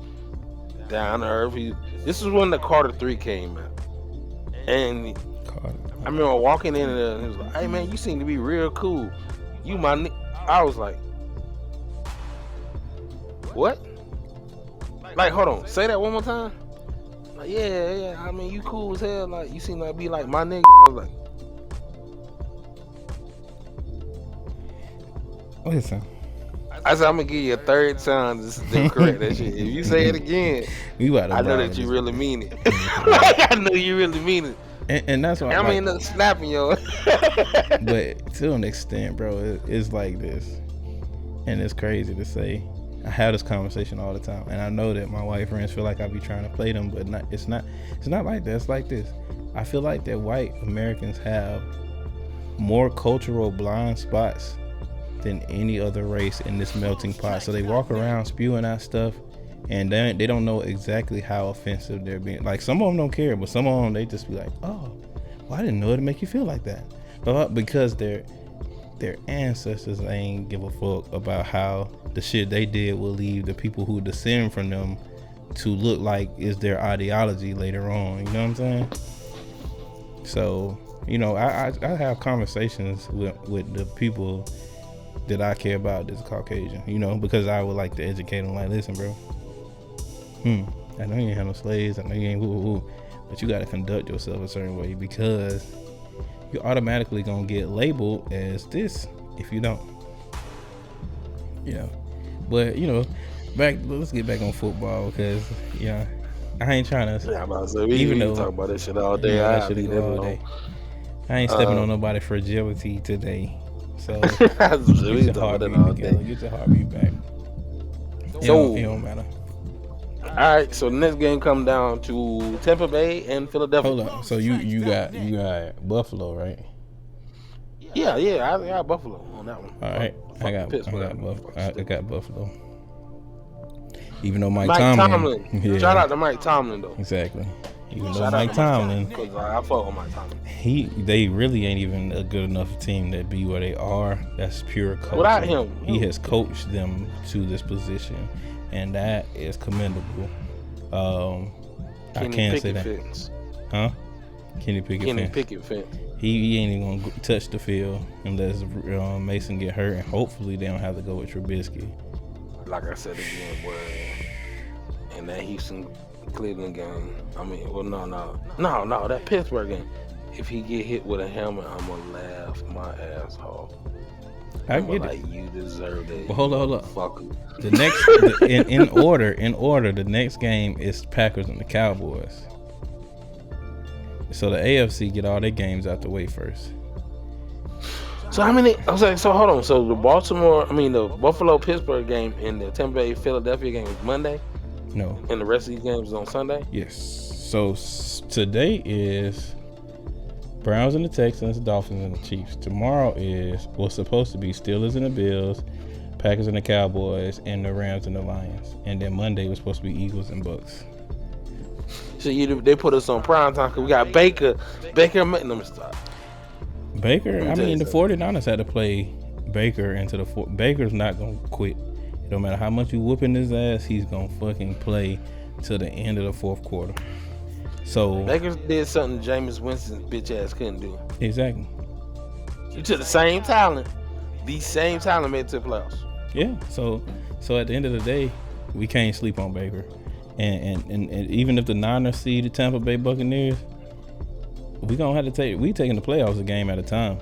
Down to earth. This was when the Carter 3 came out, and I remember walking in there, and he was like, "Hey man, you seem to be real cool. You my." I was like, "What? Like, hold on. Say that one more time." Like, yeah. I mean, you cool as hell. Like, you seem to be like my nigga. I was like, listen. I said, I'm gonna give you a third time to correct that shit. If you say it again, I know that you really mean it. Like, I know you really mean it. And that's why I mean, snapping yo. But to an extent, bro, it's like this, and it's crazy to say. I have this conversation all the time, and I know that my white friends feel like I be trying to play them, but it's not like that. It's like this. I feel like that white Americans have more cultural blind spots than any other race in this melting pot. So they walk around spewing out stuff, and they don't know exactly how offensive they're being. Like, some of them don't care, but some of them, they just be like, oh, well, I didn't know it'd make you feel like that. But because their ancestors ain't give a fuck about how the shit they did will leave the people who descend from them to look like is their ideology later on. You know what I'm saying? So, you know, I have conversations with the people that I care about that's Caucasian, you know, because I would like to educate them. Like, listen, bro, I know you ain't have no slaves, I know you ain't woo, but you got to conduct yourself a certain way, because you're automatically gonna get labeled as this if you don't. Yeah, but you know, Let's get back on football because I ain't trying to. Yeah, I'm about to say, we even though talk about this shit all day. that shit go all day. I ain't stepping on nobody's fragility today. So we get your heartbeat together. Get your heartbeat back. It don't matter. All right, so the next game come down to Tampa Bay and Philadelphia. Hold on. So you got Buffalo, right? Yeah, I got Buffalo on that one. All right, I got Buffalo. Even though Mike Tomlin. Yeah. Shout out to Mike Tomlin though. Exactly. Even though Mike Tomlin, because I fuck with Mike Tomlin. They really ain't even a good enough team to be where they are. That's pure coaching. Without him, he has coached them to this position, and that is commendable. I can't say that. Fence. Huh? Kenny Pickett fence. He ain't even gonna touch the field unless Mason get hurt, and hopefully they don't have to go with Trubisky. Like I said again, boy, in that Houston-Cleveland game, that Pittsburgh game, if he get hit with a helmet, I'm gonna laugh my ass off. I get it. You deserve it. Well, hold on. Fuck. The next, in order, the next game is Packers and the Cowboys. So the AFC get all their games out the way first. So how many? I was like, so hold on. So the Buffalo-Pittsburgh game and the Tampa Bay-Philadelphia game is Monday? No. And the rest of these games is on Sunday? Yes. So today is Browns and the Texans, Dolphins and the Chiefs. Tomorrow is what's supposed to be Steelers and the Bills, Packers and the Cowboys, and the Rams and the Lions. And then Monday was supposed to be Eagles and Bucks. So they put us on prime time because we got Baker making them stop. Baker, the 49ers had to play Baker into the Baker's not going to quit. No matter how much you whooping his ass, he's going to fucking play till the end of the fourth quarter. So Baker did something Jameis Winston's bitch ass couldn't do. Exactly. You took the same talent made it to the playoffs. Yeah. So at the end of the day, we can't sleep on Baker. And even if the Niners see the Tampa Bay Buccaneers, we taking the playoffs a game at a time.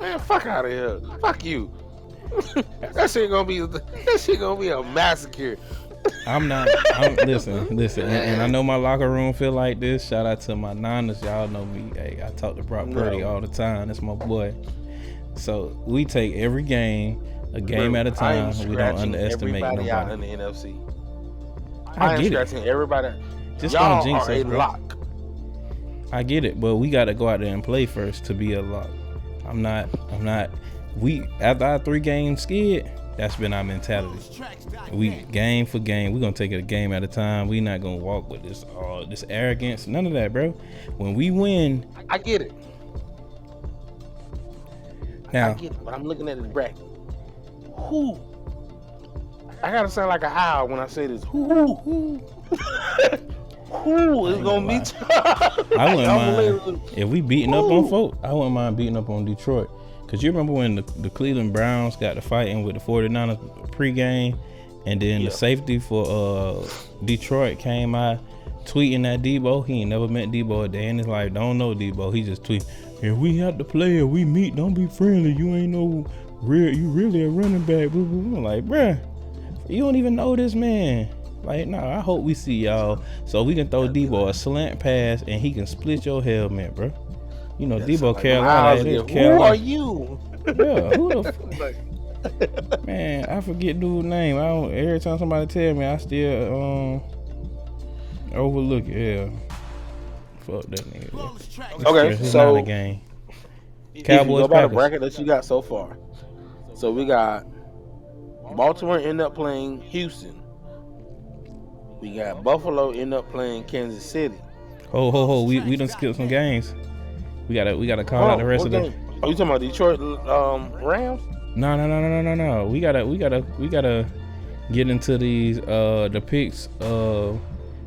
Man, fuck out of here. Fuck you. That shit gonna be a massacre. Listen, and I know my locker room feel like this. Shout out to my Niners. Y'all know me. Hey, I talk to Brock Purdy all the time. That's my boy. So we take every game a game at a time. We don't underestimate nobody. Out in the NFC. I get scratching everybody. Just y'all don't jinx are us, a bro. lock. I get it, but we got to go out there and play first to be a lock. I'm not. After our 3-game skid, that's been our mentality. We game for game. We're gonna take it a game at a time. We not gonna walk with this arrogance. None of that, bro. When we win, I get it. Now, I get it, but I'm looking at this bracket. Who? I gotta sound like an owl when I say this. Who is gonna beat you? I wouldn't mind if we beating up on folk. I wouldn't mind beating up on Detroit. Cause you remember when the Cleveland Browns got to fighting with the 49ers pregame, and then the safety for Detroit came out tweeting at Debo. He ain't never met Debo a day in his life. Don't know Debo. He just tweet, if we have to play or we meet, don't be friendly. You ain't no real. You really a running back. I'm like, bruh, you don't even know this man. Like, nah, I hope we see y'all so we can throw Debo a slant pass and he can split your helmet, bro. You know, Debo, Carolina. Who are you? Yeah, who the man, I forget dude's name. Every time somebody tell me, I still overlook it. Yeah. Fuck that nigga. Okay, it's so not a game. Cowboys, Packers. by the bracket that you got so far. So we got Baltimore end up playing Houston. We got Buffalo end up playing Kansas City. Ho. We done skipped some games. We gotta call out the rest of them. Are you talking about Detroit Rams? No. We gotta get into these the picks of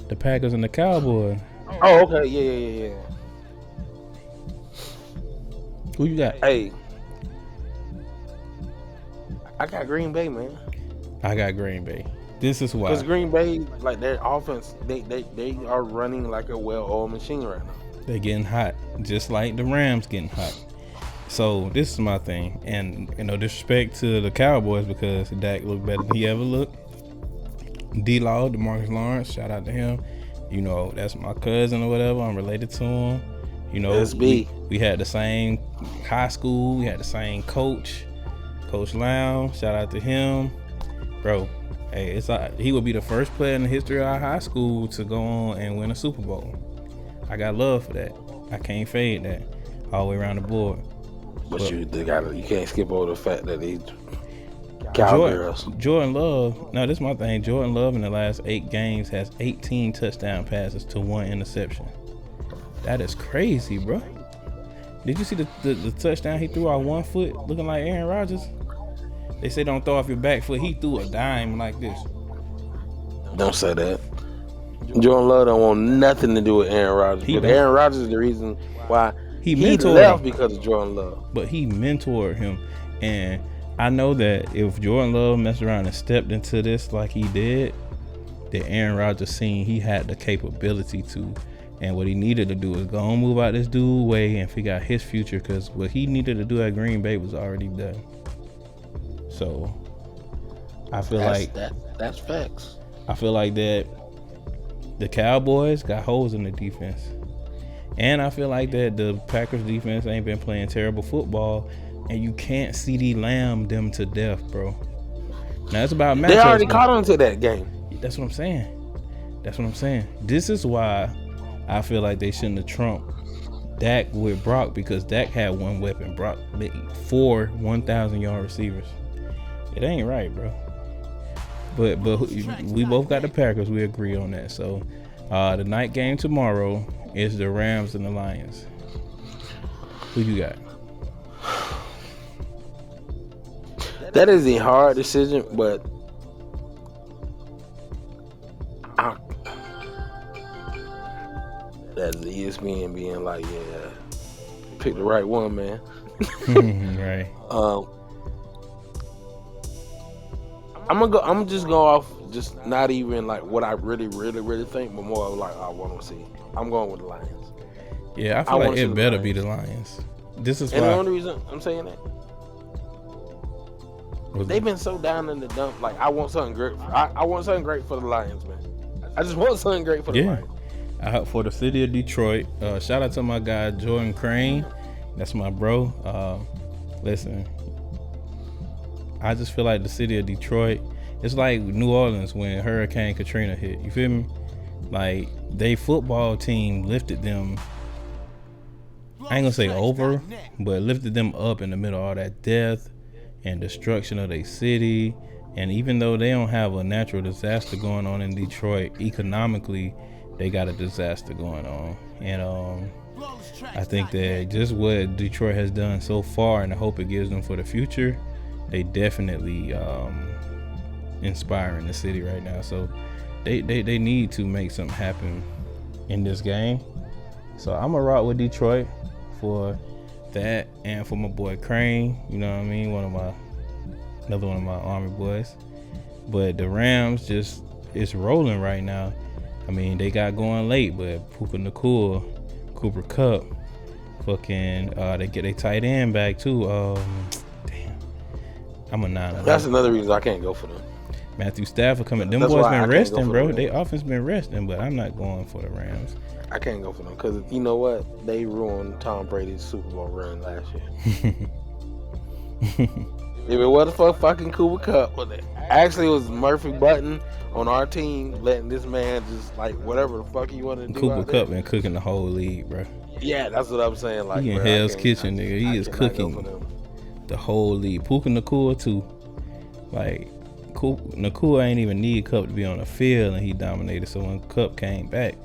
the Packers and the Cowboys. Oh, okay, yeah. Who you got? Hey, I got Green Bay, man. I got Green Bay. This is why. Because Green Bay, like their offense, they are running like a well-oiled machine right now. They're getting hot, just like the Rams getting hot. So this is my thing, and disrespect to the Cowboys because Dak looked better than he ever looked. D-Law, DeMarcus Lawrence, shout out to him. That's my cousin or whatever. I'm related to him. We had the same high school. We had the same coach, Coach Lown. Shout out to him, bro. Hey, he would be the first player in the history of our high school to go on and win a Super Bowl. I got love for that. I can't fade that all the way around the board. But you can't skip over the fact that he's Cowgirls. Jordan Love. No, this is my thing. Jordan Love in the last 8 games has 18 touchdown passes to 1 interception. That is crazy, bro. Did you see the touchdown he threw out 1 foot looking like Aaron Rodgers? They say don't throw off your back foot. He threw a dime like this. Don't say that. Jordan Love don't want nothing to do with Aaron Rodgers. But Aaron Rodgers is the reason why he left because of Jordan Love. But he mentored him. And I know that if Jordan Love messed around and stepped into this like he did, that Aaron Rodgers seen he had the capability to. And what he needed to do is go and move out this dude way and figure out his future, because what he needed to do at Green Bay was already done. So I feel that's facts. I feel like that the Cowboys got holes in the defense. And I feel like that the Packers defense ain't been playing terrible football, and you can't CD Lamb them to death, bro. Now it's about matchups. They already caught on to that game. That's what I'm saying. This is why I feel like they shouldn't have trumped Dak with Brock, because Dak had one weapon. Brock made 4 1,000-yard receivers. It ain't right, bro. But we both got the Packers. We agree on that. So the night game tomorrow is the Rams and the Lions. Who you got? That is a hard decision, but that's ESPN being like, yeah, pick the right one, man. Right. I'm just going off, just not even like what I really think, but more of like I want to see. I'm going with the Lions. Yeah, I feel like it better be the Lions. This is why. And the only reason I'm saying that, they've been so down in the dump. Like I want something great. I want something great for the Lions, man. I just want something great for the Lions. For the city of Detroit, shout out to my guy Jordan Crane. That's my bro. Listen, I just feel like the city of Detroit, it's like New Orleans when Hurricane Katrina hit. You feel me? Like, they football team lifted them, I ain't gonna say over, but lifted them up in the middle of all that death and destruction of their city. And even though they don't have a natural disaster going on in Detroit, economically, they got a disaster going on. And I think that just what Detroit has done so far and the hope it gives them for the future, they definitely inspiring the city right now. So they need to make something happen in this game. So I'm gonna rock with Detroit for that, and for my boy Crane, you know what I mean, another one of my Army boys. But the Rams it's rolling right now. I mean, they got going late, but Puka Nacua, Cooper Kupp, fucking they get their tight end back too. Damn, I'm a 9. That's another reason I can't go for them. Matthew Stafford coming. Them boys been resting, bro. They offense been resting, but I'm not going for the Rams. I can't go for them because you know what? They ruined Tom Brady's Super Bowl run last year. If it wasn't for fucking Cooper Kupp, actually it was Murphy Button on our team letting this man just like whatever the fuck he wanted to do. Cooper Kupp been cooking the whole league, bro. Yeah, that's what I'm saying. Like, he in Hell's Kitchen, nigga. He is cooking the whole league. Puka Nacua too. Like, Nacua ain't even need Kupp to be on the field, and he dominated. So when Kupp came back,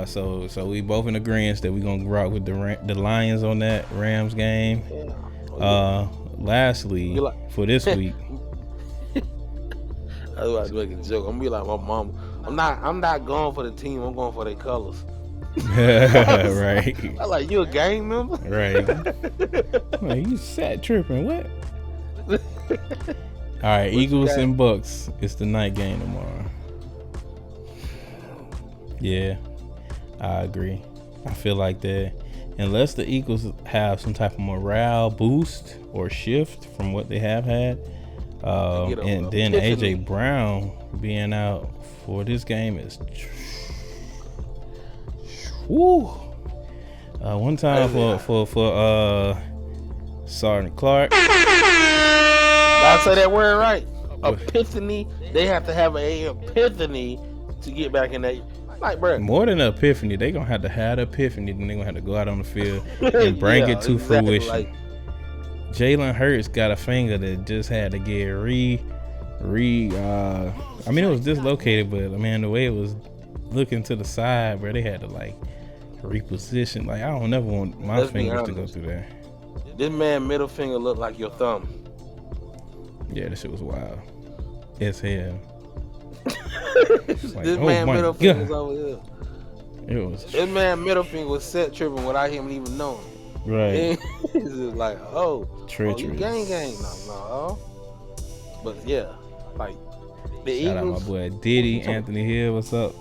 so we both in agreement that we gonna rock with the Lions on that Rams game. Lastly, for this week, I was making a joke. I'm gonna be like my mom. I'm not going for the team. I'm going for their colors. Right. I'm like, you a gang member? Right. Like, you sat tripping. What? All right, Eagles and Bucks. It's the night game tomorrow. Yeah, I agree. I feel like that. unless the Eagles have some type of morale boost or shift from what they have had, and then AJ Brown being out for this game is woo. One time for Sergeant Clark. I say that word right. Epiphany. They have to have a epiphany to get back in that. Like, bro. More than an epiphany, they gonna have to have the epiphany. Then they gonna have to go out on the field and bring it to fruition. Like, Jalen Hurts got a finger that just had to get I mean, it was dislocated, but I mean, the way it was looking to the side, bro, they had to like reposition. Like, I don't never want my fingers to go through there. This man middle finger looked like your thumb. Yeah, this shit was wild. As hell. Like, this man middle finger was over here. It was. This man middle finger was set tripping without him even knowing. Right. It's just like, treacherous. You gang. No. But yeah, like the Shout Eagles. out my boy Diddy, Anthony Hill. What's up?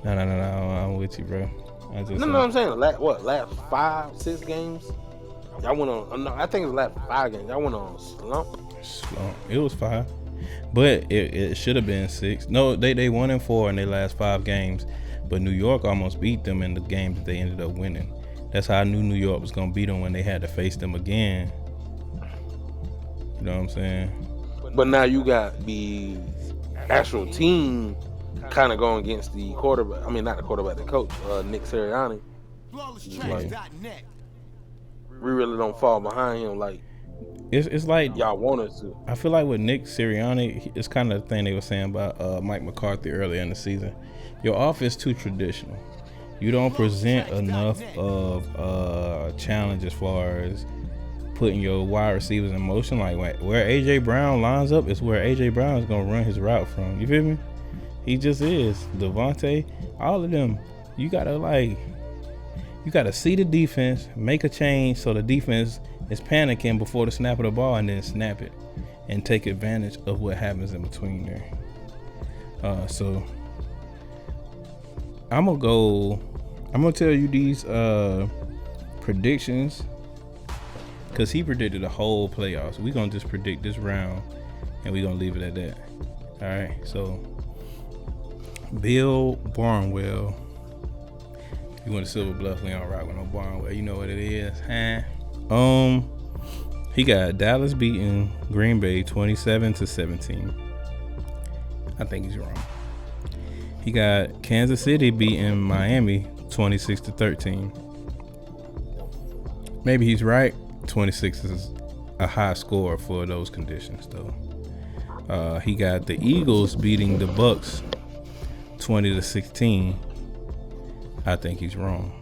No. I'm with you, bro. No, I'm saying last 5-6 games. Y'all went on. No, I think it was last 5 games. Y'all went on slump. It was 5, but it should have been 6. No, they 1-4 in their last 5 games, but New York almost beat them in the games that they ended up winning. That's how I knew New York was gonna beat them when they had to face them again. You know what I'm saying? But now you got the actual team kind of going against the quarterback. I mean, not the quarterback, the coach, Nick Sirianni. Like, we really don't fall behind him like it's like y'all want us to. I feel like with Nick Sirianni, it's kind of the thing they were saying about Mike McCarthy earlier in the season. Your offense too traditional. You don't present enough of a challenge as far as putting your wide receivers in motion. Like where AJ Brown lines up is where AJ Brown is gonna run his route from. You feel me? He just is. Devontae, all of them. You gotta see the defense, make a change so the defense is panicking before the snap of the ball, and then snap it and take advantage of what happens in between there. So I'm gonna tell you these predictions because he predicted the whole playoffs. We're gonna just predict this round and we're gonna leave it at that. All right, so Bill Barnwell. You went to Silver Bluff, we don't rock with no Barnwell. You know what it is, huh? He got Dallas beating Green Bay 27-17. I think he's wrong. He got Kansas City beating Miami 26-13. Maybe he's right. 26 is a high score for those conditions, though. He got the Eagles beating the Bucks 20-16. I think he's wrong.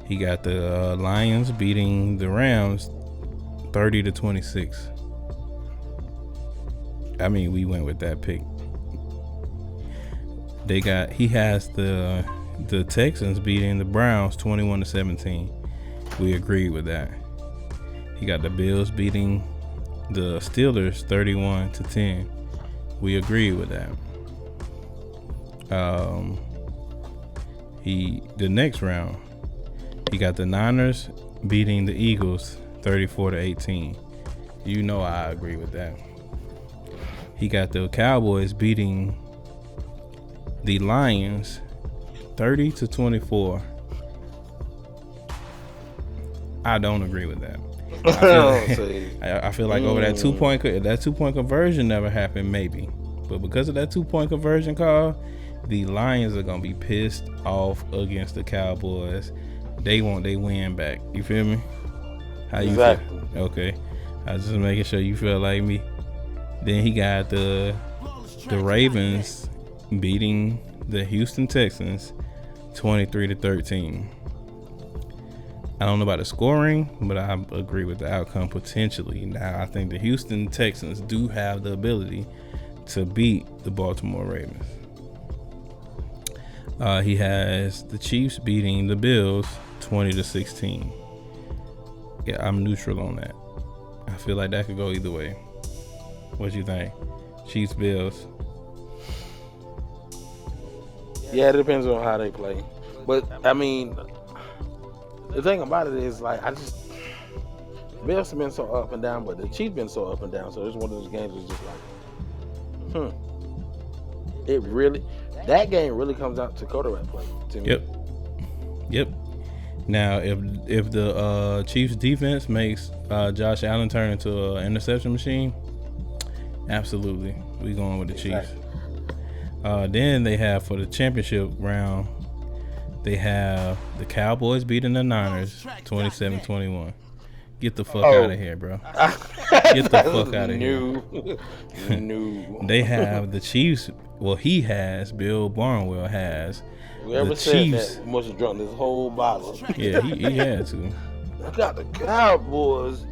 He got the Lions beating the Rams 30-26. I mean, we went with that pick. He has the Texans beating the Browns 21-17. We agreed with that. He got the Bills beating the Steelers 31-10. We agreed with that. The next round, he got the Niners beating the Eagles 34-18. You know I agree with that. He got the Cowboys beating the Lions 30-24. I don't agree with that. I feel like over that 2-point conversion never happened, maybe. But because of that 2-point conversion call, the Lions are gonna be pissed off against the Cowboys. They want their win back. You feel me? How you feel? Okay. I was just making sure you feel like me. Then he got the Ravens beating the Houston Texans 23-13. I don't know about the scoring, but I agree with the outcome potentially. Now, I think the Houston Texans do have the ability to beat the Baltimore Ravens. He has the Chiefs beating the Bills 20-16. Yeah, I'm neutral on that. I feel like that could go either way. What you think? Chiefs, Bills? Yeah, it depends on how they play. But I mean, the thing about it is like Bills have been so up and down, but the Chiefs been so up and down. So it's one of those games that's just like, that game really comes out to quarterback play to me. Yep. Now, if the Chiefs defense makes Josh Allen turn into an interception machine, absolutely, we going with the Chiefs. Then they have for the championship round, they have the Cowboys beating the Niners 27-21. Get the fuck out of here, bro. Get the fuck out of here. No. They have the Chiefs. Well, Bill Barnwell has. Whoever said Chiefs, that must have drunk this whole bottle. Yeah, he had to. I got the Cowboys.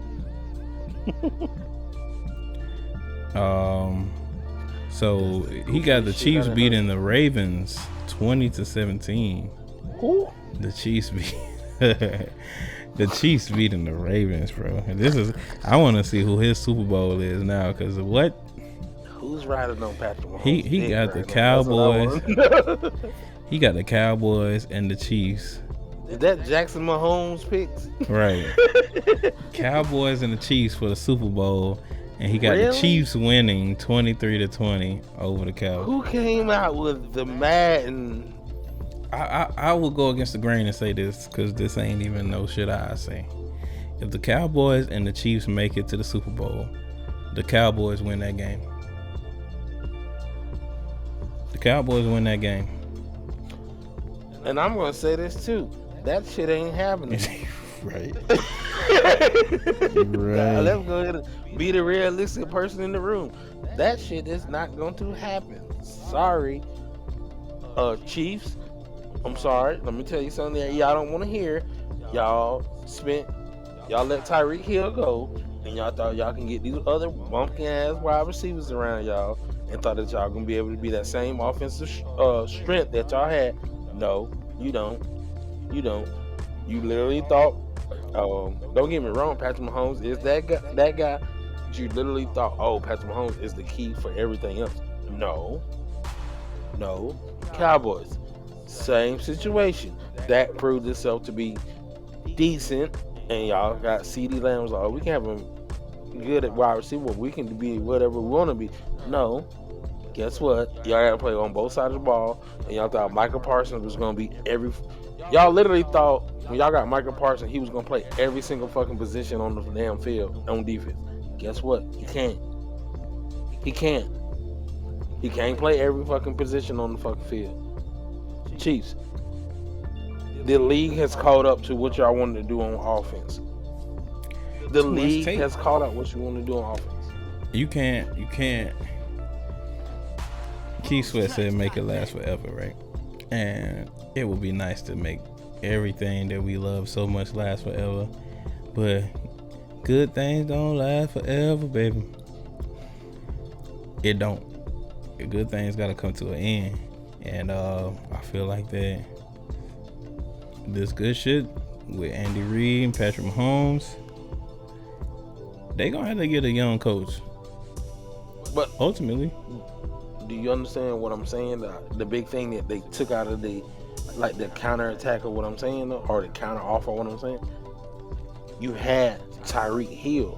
So he got the Chiefs beating the Ravens 20-17. Who? The Chiefs beat. The Chiefs beating the Ravens, bro. And I want to see who his Super Bowl is now, because what? Who's riding on Patrick Mahomes? He got the Cowboys. He got the Cowboys and the Chiefs. Is that Jackson Mahomes picks? Right. Cowboys and the Chiefs for the Super Bowl, and he got Really? the Chiefs winning 23-20 over the Cowboys. Who came out with the Madden? I will go against the grain and say this, because this ain't even no shit I say. If the Cowboys and the Chiefs make it to the Super Bowl, the Cowboys win that game. The Cowboys win that game. And I'm going to say this too. That shit ain't happening. Right. Now, let's go ahead and be the realistic person in the room. That shit is not going to happen. Sorry. Chiefs, I'm sorry. Let me tell you something that y'all don't want to hear. Y'all let Tyreek Hill go, and y'all thought y'all can get these other bumpkin ass wide receivers around y'all, and thought that y'all gonna be able to be that same offensive strength that y'all had. No, you don't. You literally thought. Don't get me wrong, Patrick Mahomes is that guy. But you literally thought, oh, Patrick Mahomes is the key for everything else. No. Cowboys, same situation. Dak proved itself to be decent, and y'all got CeeDee Lamb. Like, we can have him good at wide receiver. We can be whatever we want to be. No. Guess what? Y'all got to play on both sides of the ball, and y'all thought Michael Parsons was going to be Y'all literally thought when y'all got Michael Parsons, he was going to play every single fucking position on the damn field on defense. Guess what? He can't. He can't play every fucking position on the fucking field. Chiefs, the league has caught up to what y'all wanted to do on offense. The league has caught up what you want to do on offense. You can't. Keith Sweat said make it last forever, right? And it would be nice to make everything that we love so much last forever. But good things don't last forever, baby. It don't. The good things gotta come to an end. And I feel like that this good shit with Andy Reid and Patrick Mahomes, they gonna have to get a young coach. But ultimately, do you understand what I'm saying? The big thing that they took out of the counter attack of what I'm saying, or the counter offer of what I'm saying, you had Tyreek Hill.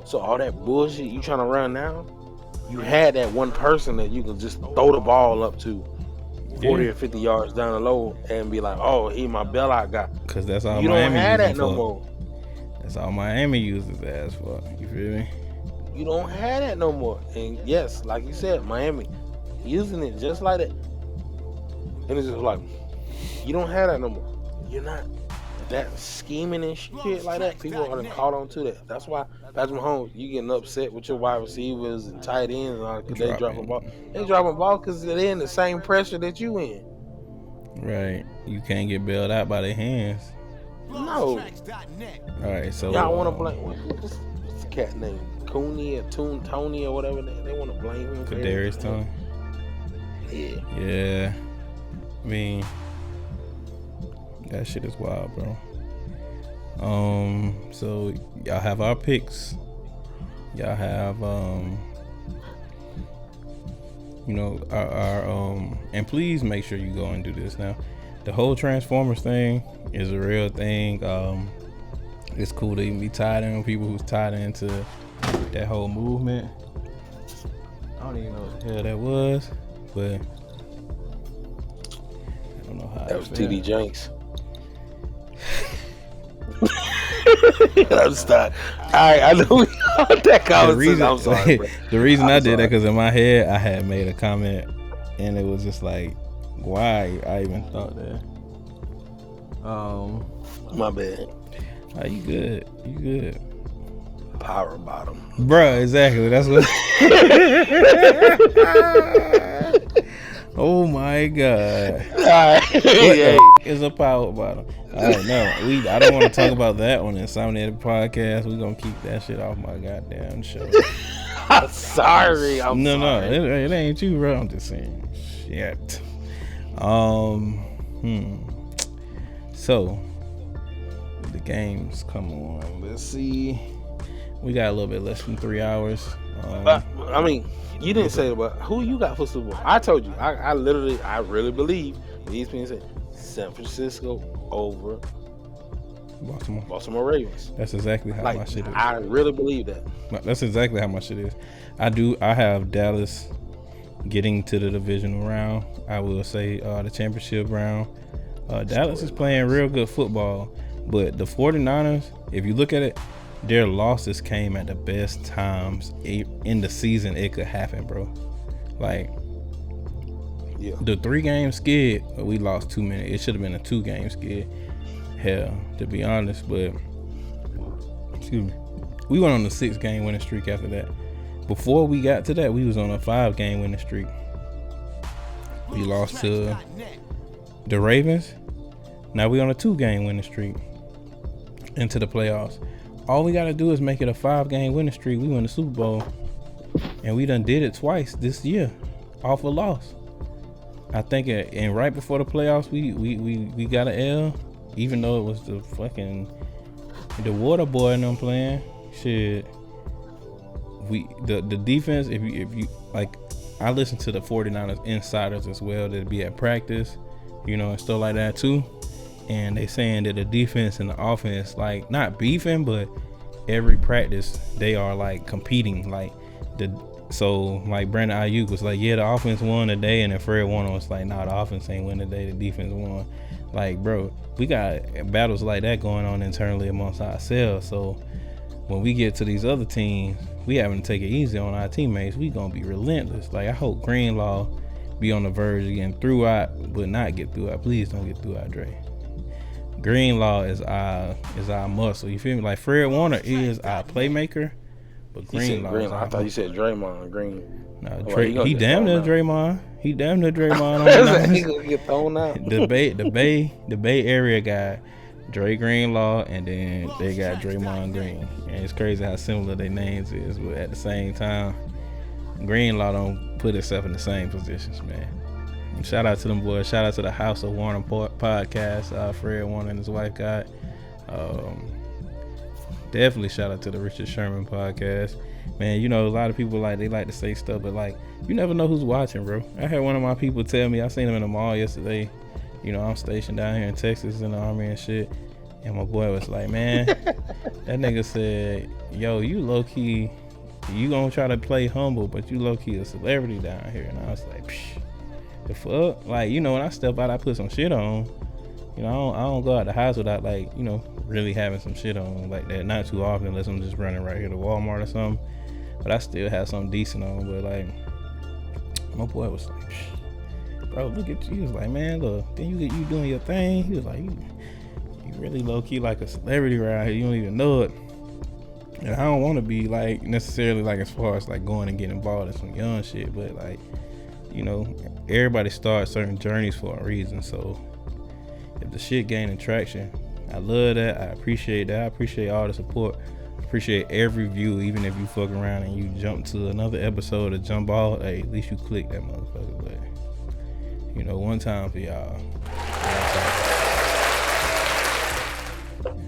So all that bullshit you trying to run now, you had that one person that you can just throw the ball up to 40 or 50 yards down the low and be like, oh, he my bailout guy. Because that's all you Miami don't have that uses no for. more. That's all Miami uses ass for. You feel me? You don't have that no more. And yes, like you said, Miami using it just like that. And it's just like, you don't have that no more. You're not that scheming and shit like that. People are gonna call on to that. That's why Patrick Mahomes, you getting upset with your wide receivers and tight ends and all because they dropping ball. They dropping ball because they're in the same pressure that you in. Right. You can't get bailed out by their hands. No. All right. So y'all want to blame what's the cat name? Cooney or Tony or whatever. They want to blame him. Kadarius Toney. Yeah. I mean, that shit is wild, bro. So y'all have our picks. Y'all have our and please make sure you go and do this now. the whole Transformers thing is a real thing. It's cool to even be tied in with people who's tied into that whole movement. I don't even know what the hell that was, but I don't know how that was TD Jenks. I'm sorry. I know that conversation. I'm sorry, bro. The reason I did that because in my head I had made a comment and it was just like, why I even thought that. My bad. Oh, you good. Power bottom. Bruh, exactly. That's what. Oh my God. What is a power bottom? Alright, no, I don't want to talk about that on the Insomniatic Podcast. We're gonna keep that shit off my goddamn show. I'm sorry. No, it ain't you, bro. I'm just saying. Shit. So the games come on. Let's see. We got a little bit less than 3 hours. I mean, you didn't say it, but who you got for Super Bowl? I told you. I really believe ESPN said San Francisco over Baltimore Ravens. That's exactly how my shit is. I really believe that. That's exactly how my shit is. I have Dallas getting to the divisional round. I will say the championship round. Dallas is playing real good football, but the 49ers, if you look at it, their losses came at the best times in the season it could happen, bro. Like, yeah, the 3-game skid, we lost too many. It should have been a 2-game skid. Hell, to be honest, but excuse me, we went on a 6-game winning streak after that. Before we got to that, we was on a 5-game winning streak. We lost to the Ravens. Now we on a 2-game winning streak into the playoffs. All we gotta do is make it a 5-game winning streak. We win the Super Bowl, and we done did it twice this year off a loss. I think, and right before the playoffs, we got an L, even though it was the water boy and them playing. Shit, the defense. If you like, I listen to the 49ers insiders as well that be at practice, and stuff like that too. And they saying that the defense and the offense, like, not beefing, but every practice they are like competing. Like like Brandon Ayuk was like, yeah, the offense won today, and then Fred Warner was like, nah, the offense ain't win today, the defense won. Like, bro, we got battles like that going on internally amongst ourselves. So when we get to these other teams, we having to take it easy on our teammates. We gonna be relentless. Like, I hope Greenlaw be on the verge of getting through out, but not get through out. Please don't get through out, Dre. Greenlaw is our muscle. You feel me? Like, Fred Warner is our playmaker, but Greenlaw. I thought you said Draymond Green. No, he damn near Draymond. He damn near Draymond. He gonna get thrown out. The Bay Area guy, Dre Greenlaw, and then they got Draymond Green. And it's crazy how similar their names is, but at the same time, Greenlaw don't put himself in the same positions, man. Shout out to them boys. Shout out to the House of Warner podcast. Fred Warner and his wife got. Definitely shout out to the Richard Sherman podcast. Man, a lot of people they like to say stuff, but like, you never know who's watching, bro. I had one of my people tell me, I seen him in the mall yesterday. I'm stationed down here in Texas in the Army and shit. And my boy was like, man, that nigga said, yo, you low key, you gonna try to play humble, but you low key a celebrity down here. And I was like, psh. The fuck? Like, when I step out, I put some shit on. I don't go out the house without, really having some shit on like that. Not too often, unless I'm just running right here to Walmart or something. But I still have something decent on. But, like, my boy was like, psh, bro, look at you. He was like, man, look, then you doing your thing. He was like, you really low-key like a celebrity around here. You don't even know it. And I don't want to be, like, necessarily, like, as far as, like, going and getting involved in some young shit. But, like, everybody starts certain journeys for a reason. So if the shit gaining traction, I love that. I appreciate that. I appreciate all the support. I appreciate every view, even if you fuck around and you jump to another episode or jump off. Hey, at least you click that motherfucker. But one time for y'all.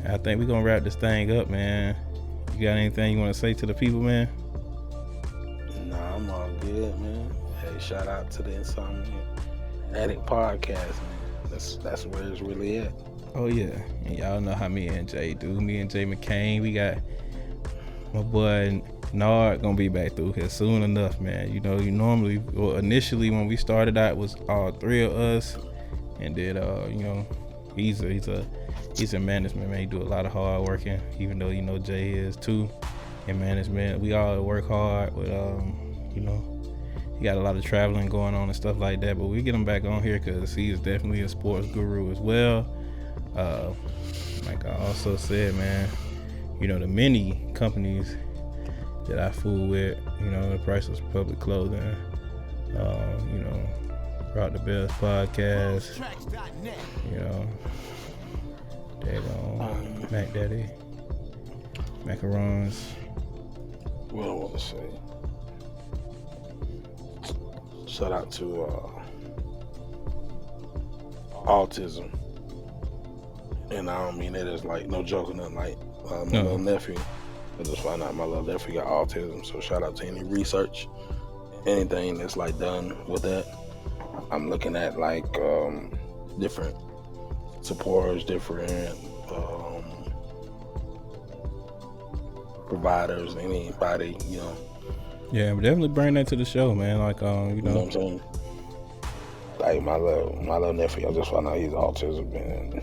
I think we're gonna wrap this thing up, man. You got anything you want to say to the people, man? Nah, I'm all good, man. Hey, shout out to the Insomniatic Podcast, man. That's where it's really at. Oh yeah, and y'all know how me and Jay do. Me and Jay McCain, we got my boy Nard gonna be back through here soon enough, man. You normally, well, initially when we started out, it was all three of us, and then he's in management, man. He do a lot of hard working, even though Jay is too in management. We all work hard, but he got a lot of traveling going on and stuff like that. But we get him back on here because he is definitely a sports guru as well. Like I also said, man, the many companies that I fool with, the Priceless Public Clothing, Rock the Bells Podcast, Mac Daddy, Macarons. What I want to say. Shout out to autism. And I don't mean it as like no joke or nothing. Like my little nephew, I just found out my little nephew got autism. So shout out to any research, anything that's like done with that. I'm looking at like different supporters, different providers, anybody, Yeah, but definitely bring that to the show, man. Like You know what I'm saying? Like my little nephew, I just found out he's autism, and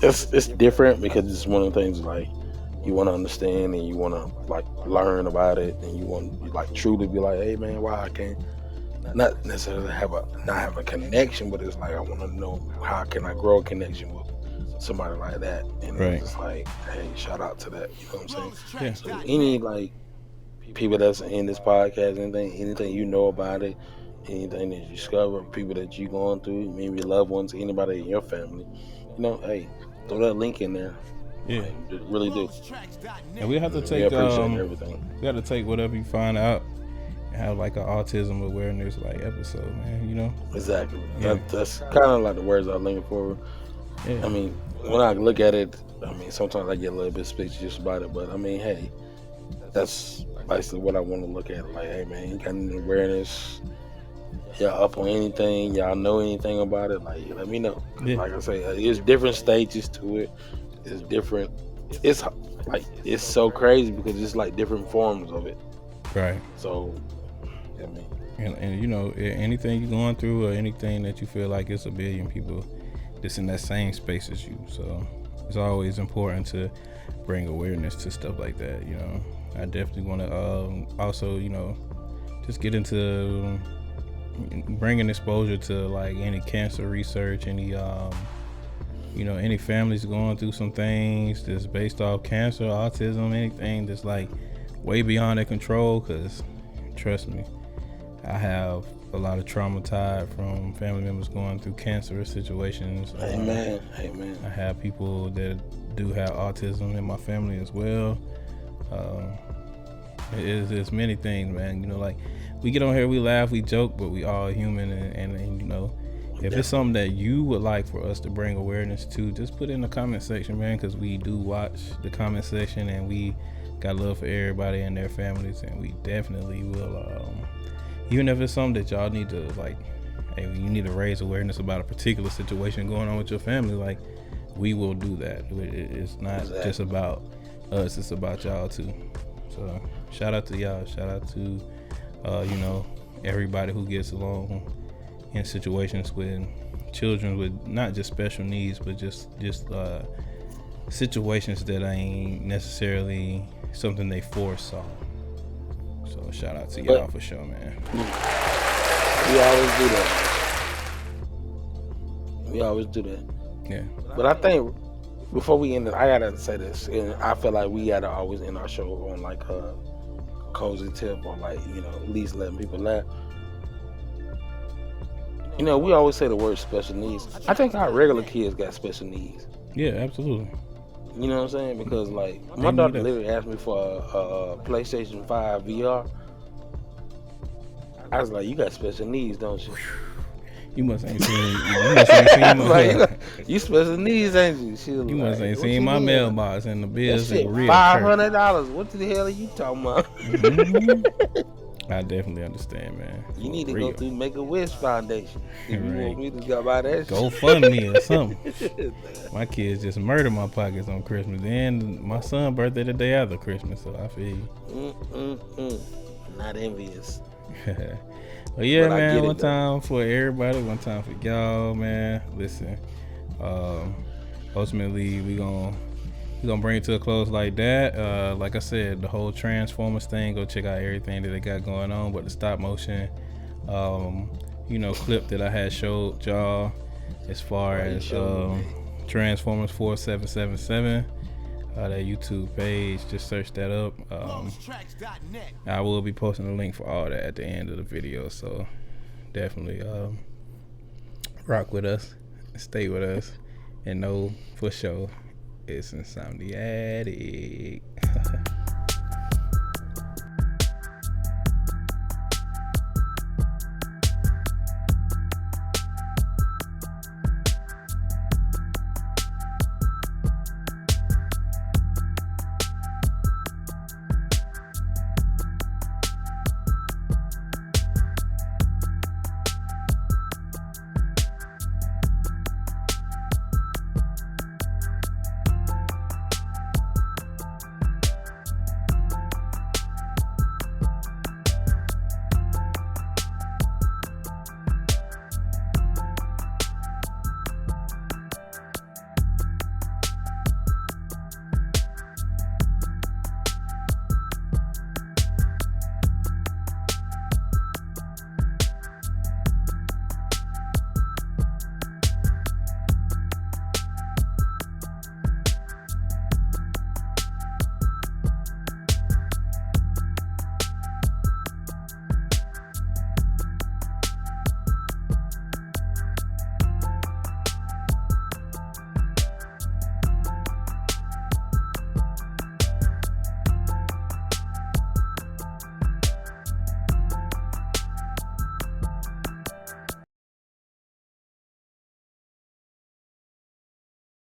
it's different because it's one of the things like you want to understand and you want to like learn about it, and you want to like truly be like, hey man, why I can't not necessarily have a connection, but it's like I want to know how can I grow a connection with somebody like that, and right. It's just like, hey, shout out to that. You know what I'm saying? Yeah. So any like people that's in this podcast, anything you know about it, anything that you discover, people that you going through, maybe your loved ones, anybody in your family, hey, throw that link in there. Yeah, like, really do. And we have to take everything. We got to take whatever you find out and have like an autism awareness like episode, man. Exactly. Yeah. That's kind of like the words I'm looking for. Yeah. I mean, when I look at it, sometimes I get a little bit suspicious about it, but hey, that's basically what I want to look at. Like, hey man, you got any awareness? Y'all up on anything? Y'all know anything about it? Like, let me know. Yeah. Like I say, there's different stages to it. It's different. It's like it's so crazy because it's like different forms of it. Right. So, and anything you're going through or anything that you feel like it's a billion people that's in that same space as you. So it's always important to bring awareness to stuff like that. I definitely want to also, just get into bringing exposure to like any cancer research, any any families going through some things that's based off cancer, autism, anything that's like way beyond their control. Because trust me, I have a lot of trauma tied from family members going through cancerous situations. Amen. I have people that do have autism in my family as well. There's many things, man. Like we get on here, we laugh, we joke, but we all human, and if it's something that you would like for us to bring awareness to, just put it in the comment section, man, because we do watch the comment section and we got love for everybody and their families, and we definitely will, even if it's something that y'all need to, like, hey, you need to raise awareness about a particular situation going on with your family, like, we will do that. It's not just about us, it's about y'all too. So shout out to y'all, shout out to everybody who gets along in situations with children with not just special needs, but just situations that ain't necessarily something they foresaw. So shout out to y'all for sure, man. We always do that. Yeah. But I think before we end it, I gotta say this, and I feel like we gotta always end our show on like a cozy tip, or like at least letting people laugh. We always say the word special needs. I think our regular kids got special needs. Yeah, absolutely. You know what I'm saying? Because like my daughter literally asked me for a PlayStation 5 VR. I was like, "You got special needs, don't you?" You must ain't seen like, you special needs, ain't you? She was you like, must ain't seen my mailbox and the bills that shit, real $500. What the hell are you talking about? Mm-hmm. I definitely understand, man. You need to go through Make-A-Wish Foundation. If you want me to go buy that Go shit. fund me or something. My kids just murder my pockets on Christmas. And my son's birthday the day after Christmas, so I feel you. Not envious. Well, yeah, But man. One time for everybody, one time for y'all, man. Listen, ultimately we gonna bring it to a close like that. Like I said, the whole Transformers thing. Go check out everything that they got going on. But the stop motion, clip that I had showed y'all as far as Transformers 4777. That YouTube page, just search that up. I will be posting a link for all that at the end of the video, so definitely rock with us, stay with us, and know for sure it's Insomniatic.